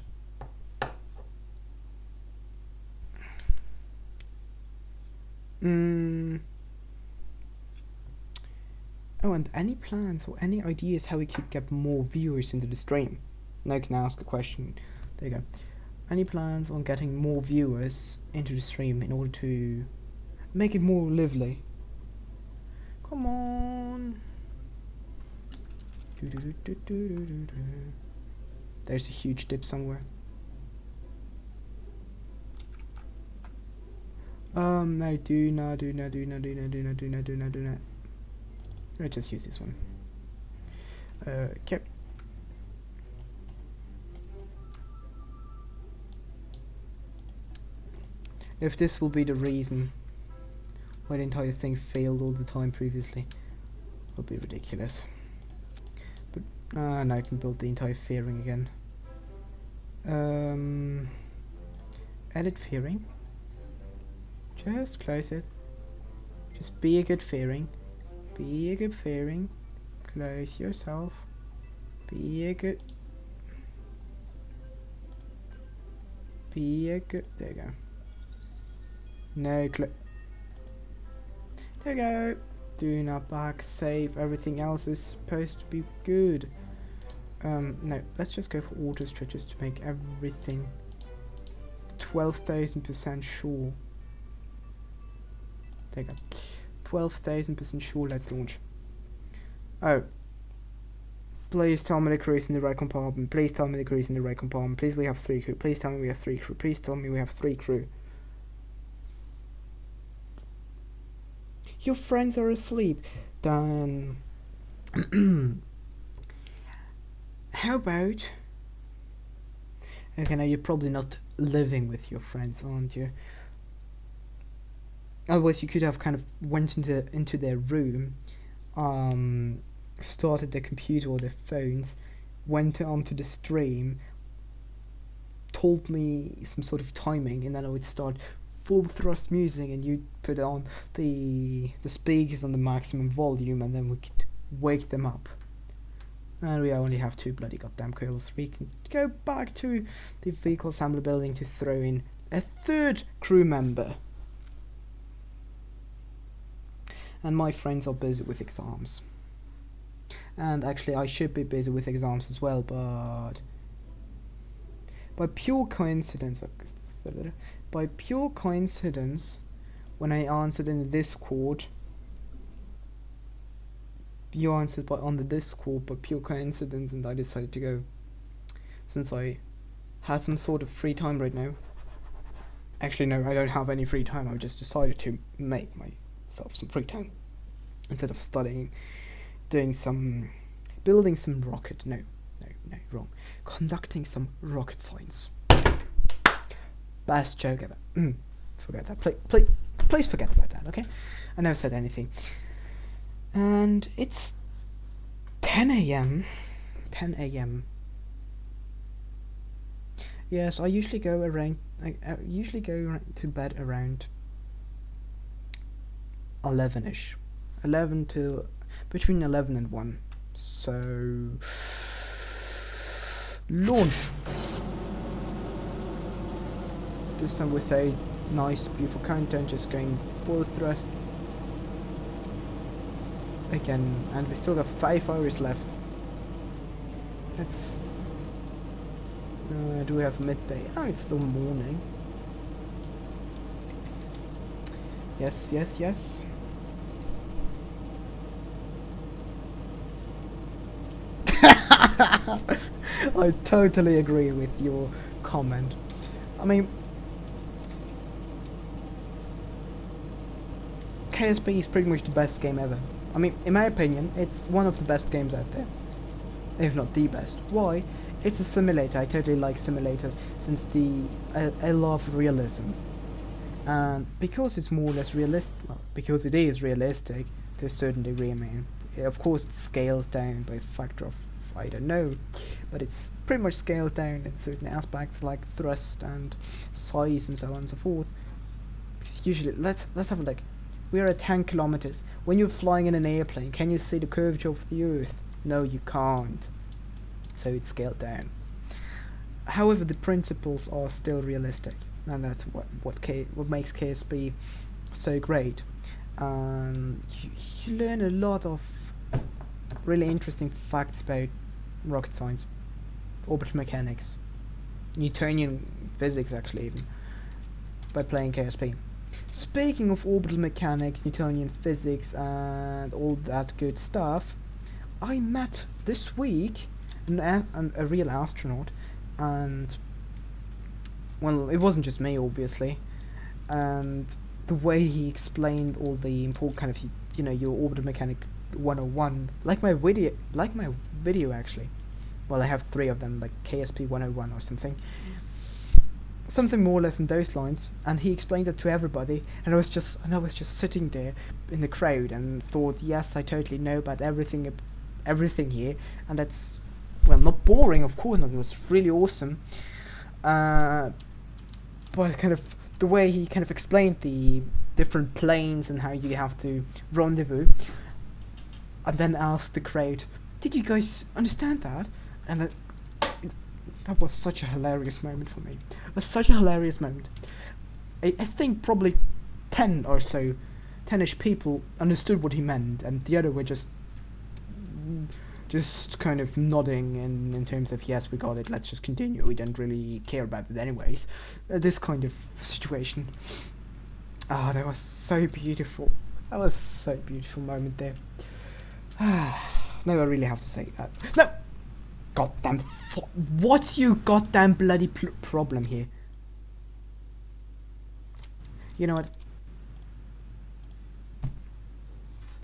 oh, and any plans or any ideas how we could get more viewers into the stream? Now I can ask a question. There you go. Any plans on getting more viewers into the stream in order to make it more lively? Come on. There's a huge dip somewhere. No, do not. Let's just use this one. Okay. If this will be the reason why the entire thing failed all the time previously, it would be ridiculous. But now I can build the entire fairing again. Edit fairing. Just close it. Just be a good fairing. Be a good fairing. Close yourself. Be a good. Be a good. There you go. No, there you go. Do not back save. Everything else is supposed to be good. No, let's just go for auto stretches to make everything 12,000% sure. There you go. 12,000% sure. Let's launch. Oh. Please tell me the crew is in the right compartment. Please tell me the crew is in the right compartment. Please, we have 3 crew. Please tell me we have 3 crew. Please tell me we have 3 crew. Your friends are asleep. Then how about, okay, now you're probably not living with your friends, aren't you? Otherwise you could have kind of went into their room, started their computer or their phones, went onto the stream, told me some sort of timing, and then I would start full thrust music, and you put on the speakers on the maximum volume, and then we could wake them up. And we only have 2 bloody goddamn kills. We can go back to the vehicle assembly building to throw in a 3rd crew member. And my friends are busy with exams. And actually I should be busy with exams as well, but by pure coincidence, when I answered in the Discord, you answered on the Discord by pure coincidence, and I decided to go, since I had some sort of free time right now. Actually no, I don't have any free time, I just decided to make myself some free time. Instead of studying, doing some building some rocket. No, wrong. Conducting some rocket science. Best joke ever. Forget that. Please forget about that, okay? I never said anything. And it's 10 a.m. 10 a.m. Yes, I usually go around. I usually go to bed around 11ish, 11 till between 11 and 1. So launch. This time with a nice, beautiful countdown, just going full thrust again, and we still got 5 hours left. Let's. Do we have midday? Oh, it's still morning. Yes. I totally agree with your comment. I mean, KSP is pretty much the best game ever. I mean, in my opinion, it's one of the best games out there, if not the best. Why? It's a simulator. I totally like simulators since I love realism, and because it's more or less realistic. Well, because it is realistic to a certain degree. I mean, of course, it's scaled down by a factor of I don't know, but it's pretty much scaled down in certain aspects like thrust and size and so on and so forth. Because usually, let's have a look. We are at 10 kilometers. When you're flying in an airplane, can you see the curvature of the Earth? No, you can't. So it's scaled down. However, the principles are still realistic, and that's what makes KSP so great. You learn a lot of really interesting facts about rocket science, orbital mechanics, Newtonian physics, actually, even by playing KSP. Speaking of orbital mechanics, Newtonian physics, and all that good stuff, I met this week a real astronaut, and well, it wasn't just me, obviously, and the way he explained all the important kind of, your orbital mechanic 101, like my video actually. Well, I have 3 of them, like KSP 101 or something more or less in those lines, and he explained it to everybody, and I was just sitting there in the crowd and thought, yes, I totally know about everything here, and that's, well, not boring, of course not, it was really awesome, but kind of the way he kind of explained the different planes and how you have to rendezvous, and then asked the crowd, did you guys understand that? And that was such a hilarious moment for me. It was such a hilarious moment. I think probably 10 or so, 10ish people understood what he meant, and the other were just kind of nodding in terms of, yes, we got it, let's just continue, we don't really care about it anyways. This kind of situation. Ah, that was so beautiful. That was so beautiful moment there. No, I really have to say that. No! Goddamn, what's your goddamn bloody problem here? You know what?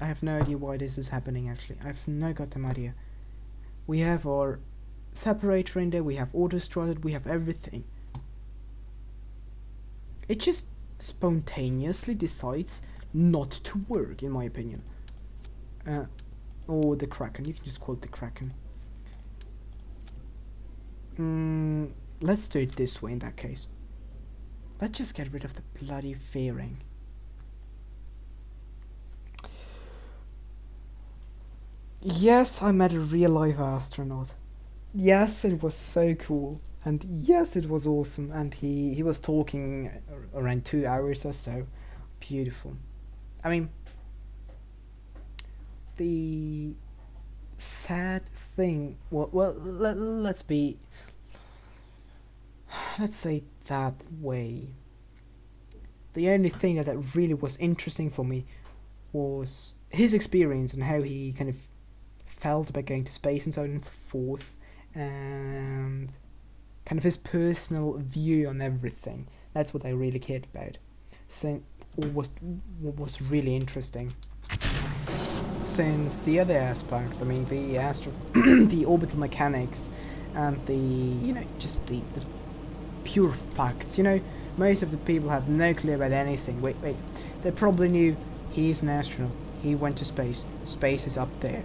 I have no idea why this is happening, actually. I have no goddamn idea. We have our separator in there, we have auto-strutted, we have everything. It just spontaneously decides not to work, in my opinion. Or the Kraken, you can just call it the Kraken. Let's do it this way in that case. Let's just get rid of the bloody fairing. Yes, I met a real life astronaut. Yes, it was so cool. And yes, it was awesome. And he was talking around 2 hours or so. Beautiful. I mean, the sad thing, let's say that way. The only thing that really was interesting for me was his experience and how he kind of felt about going to space and so on and so forth, and kind of his personal view on everything. That's what I really cared about. So what was really interesting. since the other aspects, I mean, the orbital mechanics, and just the pure facts. Most of the people had no clue about anything. Wait, they probably knew he's an astronaut. He went to space. Space is up there.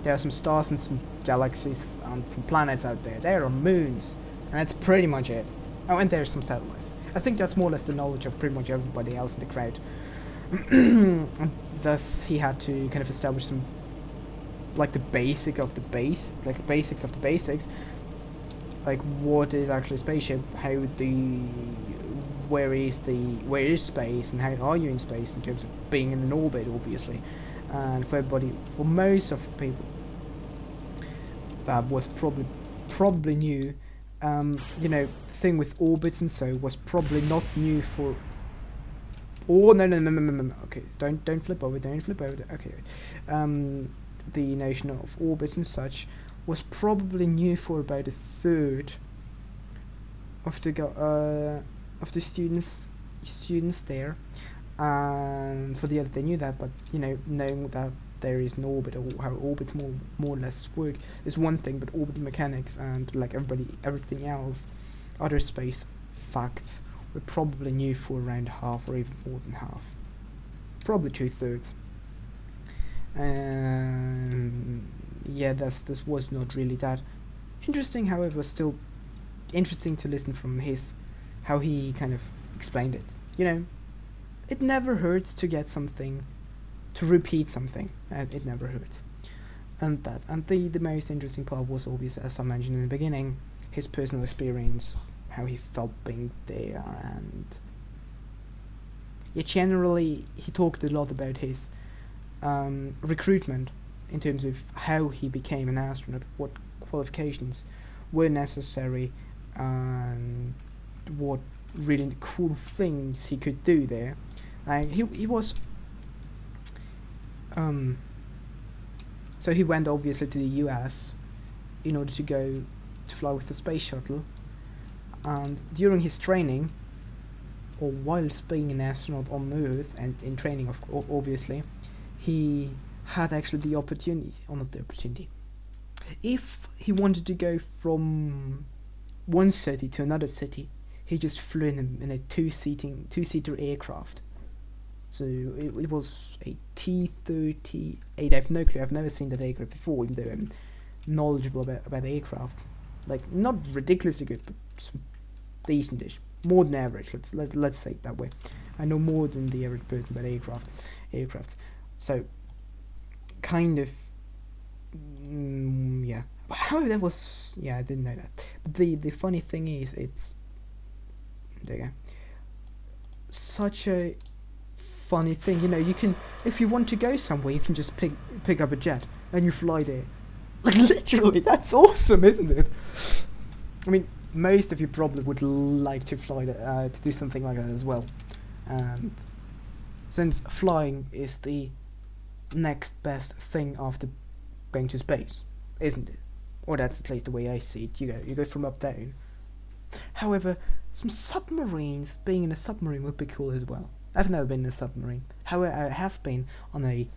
There are some stars and some galaxies and some planets out there. There are moons, and that's pretty much it. Oh, and there's some satellites. I think that's more or less the knowledge of pretty much everybody else in the crowd. And thus, he had to kind of establish some, like, the basics of the basics. Like, what is actually a spaceship? Where is space, and how are you in space in terms of being in an orbit, obviously. And for most of the people, that was probably new. Thing with orbits and so was probably not new for. Oh no. Okay, don't flip over. Okay, the notion of orbits and such was probably new for about a third of the students there. And for the other, they knew that, but knowing that there is an orbit, or how orbits more or less work, is one thing. But orbital mechanics and like everything else, other space facts, were probably new for around half, or even more than half, probably 2/3. Yeah, this was not really that interesting. However, still interesting to listen from how he kind of explained it. It never hurts to get something, to repeat something. It never hurts. And the most interesting part was obviously, as I mentioned in the beginning, his personal experience, how he felt being there, and generally he talked a lot about his recruitment in terms of how he became an astronaut, what qualifications were necessary, and what really cool things he could do there. He was so he went obviously to the US in order to go to fly with the space shuttle, and during his training, or whilst being an astronaut on Earth and in training, obviously, he had actually the opportunity, or not the opportunity, if he wanted to go from one city to another city, he just flew in a two-seater aircraft. So it was a T-38. I have no clue. I've never seen that aircraft before, even though I'm knowledgeable about aircraft. Like, not ridiculously good, but decentish, more than average. Let's say it that way. I know more than the average person about aircraft. So, kind of, yeah. However, that was, I didn't know that. But the funny thing is, it's, there you go, such a funny thing. You can, if you want to go somewhere, you can just pick up a jet and you fly there. Like, literally, that's awesome, isn't it? I mean, most of you probably would like to fly to do something like that as well. Since flying is the next best thing after going to space, isn't it? Or that's at least the way I see it. You go from up down. However, some submarines, being in a submarine would be cool as well. I've never been in a submarine. However, I have been on a,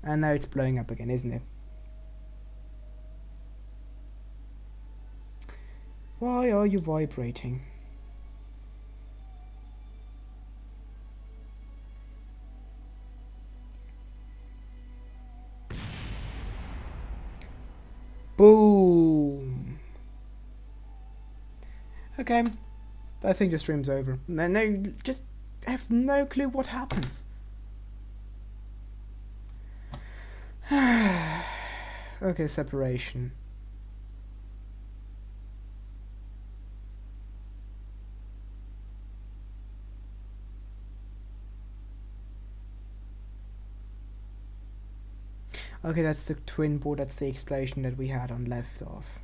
and now it's blowing up again, isn't it? Why are you vibrating? Boom. Okay, I think the stream's over. No, just have no clue what happens. Okay, separation. Okay, that's the twin board, that's the explosion that we had on left off.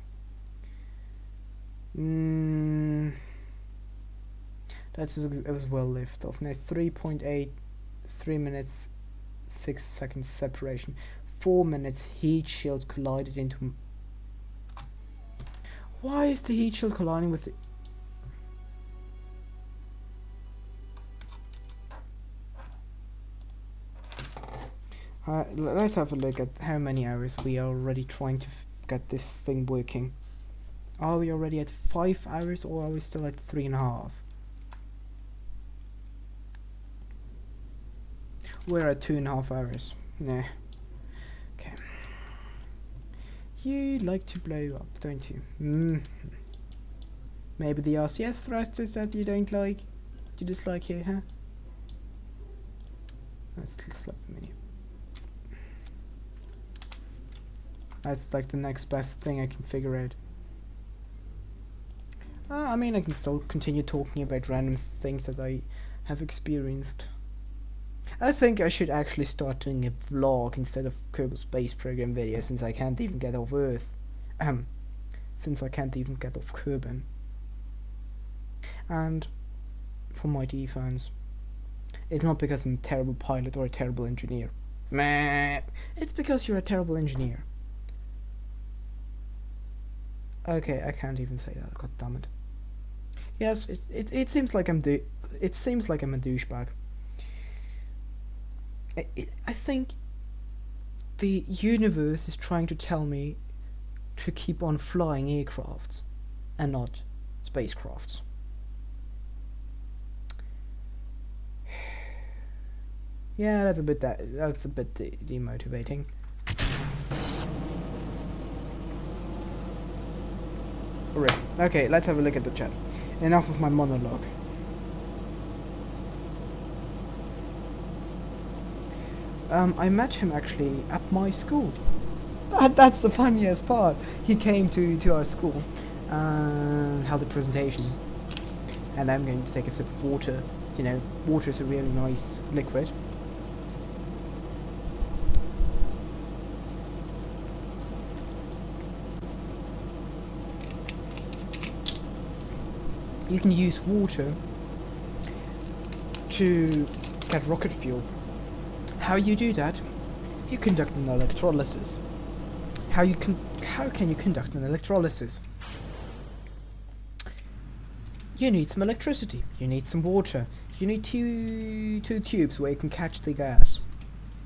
That's as well left off. Now 3.8, 3 minutes, 6 seconds separation. 4 minutes, heat shield collided into... Why is the heat shield colliding with the... Let's have a look at how many hours we are already trying to get this thing working. Are we already at 5 hours or are we still at 3.5? We're at 2.5 hours. Nah. Okay. You like to blow up, don't you? Maybe the RCS thrusters that you don't like? You dislike here, huh? Let's slap the menu. That's like the next best thing I can figure out. I mean, I can still continue talking about random things that I have experienced. I think I should actually start doing a vlog instead of Kerbal Space Program videos, since I can't even get off Earth. Since I can't even get off Kerbin. And for my defense, it's not because I'm a terrible pilot or a terrible engineer. Meh. It's because you're a terrible engineer. Okay, I can't even say that. God damn it. Yes, it seems like I'm a douchebag. I think the universe is trying to tell me to keep on flying aircrafts and not spacecrafts. Yeah, that's a bit demotivating. Alright, okay, let's have a look at the chat. Enough of my monologue. I met him actually at my school. That's the funniest part. He came to our school and held a presentation. And I'm going to take a sip of water. You know, water is a really nice liquid. You can use water to get rocket fuel. How you do that? You conduct an electrolysis. How can you conduct an electrolysis? You need some electricity. You need some water. You need two tubes where you can catch the gas,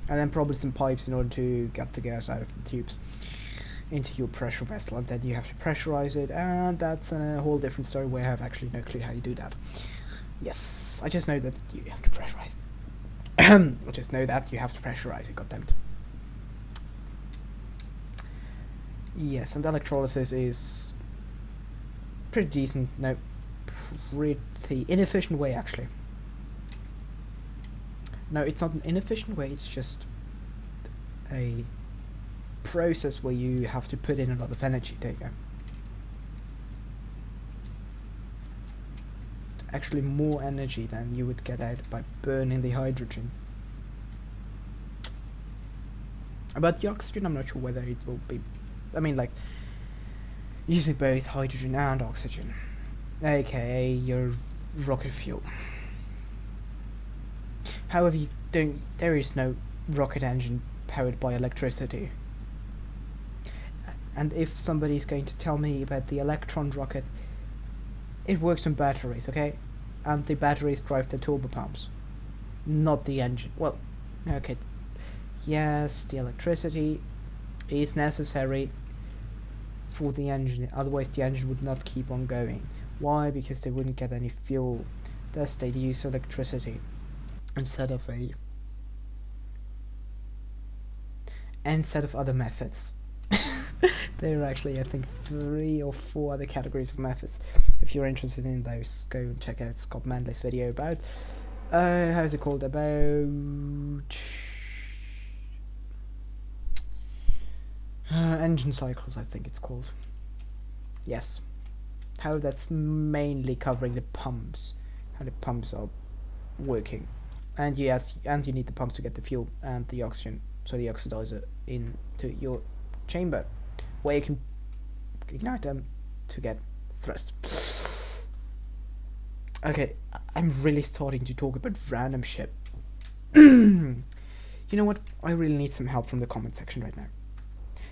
and then probably some pipes in order to get the gas out of the tubes into your pressure vessel, and then you have to pressurize it, and that's a whole different story where I have actually no clue how you do that. Yes, I just know that you have to pressurize it. I just know that you have to pressurize it, goddammit. Yes, and electrolysis is pretty decent, no, pretty inefficient way actually. No, it's not an inefficient way, it's just a process where you have to put in a lot of energy, there you go. Actually more energy than you would get out by burning the hydrogen. About the oxygen, I'm not sure whether it will be, I mean, like, using both hydrogen and oxygen, aka your rocket fuel. However, there is no rocket engine powered by electricity. And if somebody's going to tell me about the electron rocket, it works on batteries, okay? And the batteries drive the turbopumps, not the engine. Well, okay. Yes, the electricity is necessary for the engine, otherwise the engine would not keep on going. Why? Because they wouldn't get any fuel. Thus they'd use electricity instead of other methods. There are actually, I think, 3 or 4 other categories of methods. If you're interested in those, go and check out Scott Manley's video about how's it called, about engine cycles, I think it's called. Yes, how that's mainly covering the pumps, how the pumps are working, and yes, and you need the pumps to get the fuel and the oxygen, so the oxidizer into your chamber, where you can ignite them to get thrust. Okay, I'm really starting to talk about random shit. You know what? I really need some help from the comment section right now.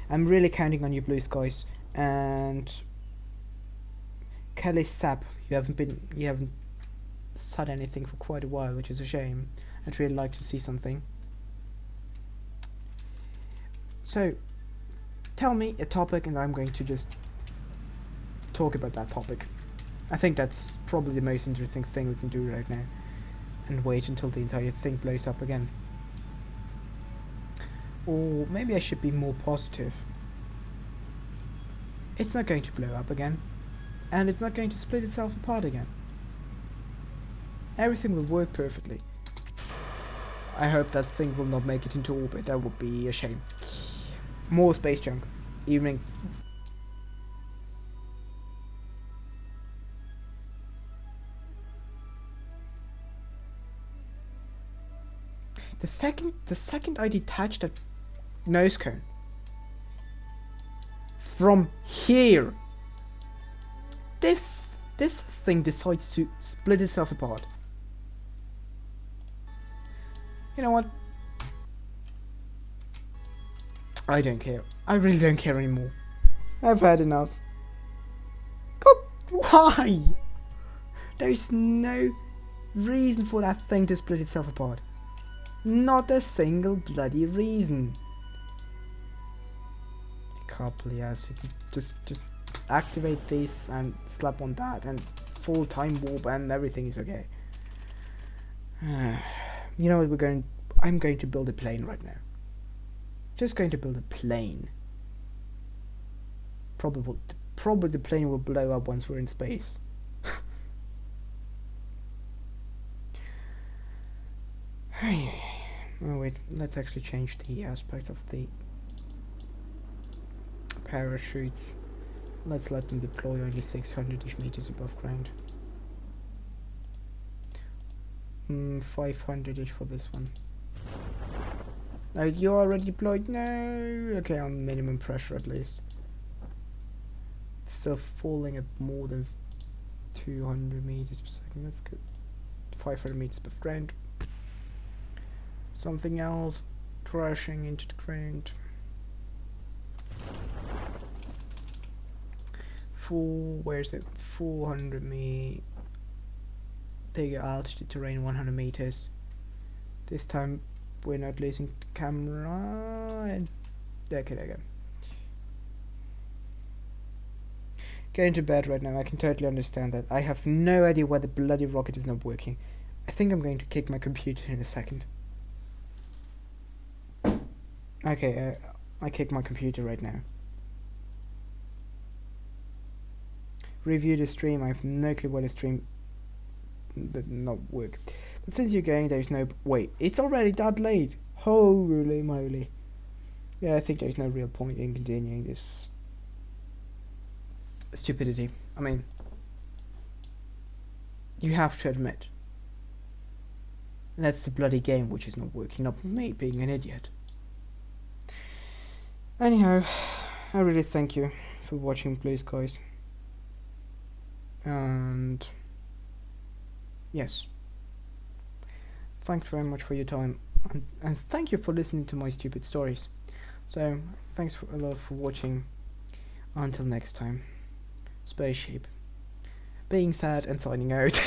I'm really counting on you, Blue Skies, and Kelly Sap. You haven't said anything for quite a while, which is a shame. I'd really like to see something. So, tell me a topic and I'm going to just talk about that topic. I think that's probably the most interesting thing we can do right now. And wait until the entire thing blows up again. Or maybe I should be more positive. It's not going to blow up again. And it's not going to split itself apart again. Everything will work perfectly. I hope that thing will not make it into orbit. That would be a shame. More space junk. Evening. The second I detach that nose cone from here, this thing decides to split itself apart. You know what? I don't care. I really don't care anymore. I've had enough. God, why? There is no reason for that thing to split itself apart. Not a single bloody reason. Couple, yes. You can just activate this and slap on that and full time warp and everything is okay. You know what I'm going to build a plane right now. Just going to build a plane. Probably the plane will blow up once we're in space. Oh wait, let's actually change the aspects of the parachutes. Let's let them deploy only 600-ish meters above ground. 500-ish for this one. You already deployed? No. Okay, on minimum pressure at least. It's still falling at more than 200 meters per second. That's good. 500 meters above ground. Something else crashing into the ground. Where is it? 400 meters. There you go, altitude terrain 100 meters. This time we're not losing the camera. And okay, there you go. Going to bed right now. I can totally understand that. I have no idea why the bloody rocket is not working. I think I'm going to kick my computer in a second. Okay, I kick my computer right now. Review the stream. I have no clue why the stream did not work. But since you're going, there's no... Wait, it's already that late. Holy moly. Yeah, I think there's no real point in continuing this stupidity. I mean, you have to admit, that's the bloody game which is not working, not me being an idiot. Anyhow, I really thank you for watching, please, guys. And yes, thanks very much for your time, and thank you for listening to my stupid stories. So thanks a lot for watching. Until next time, Spaceship being sad and signing out.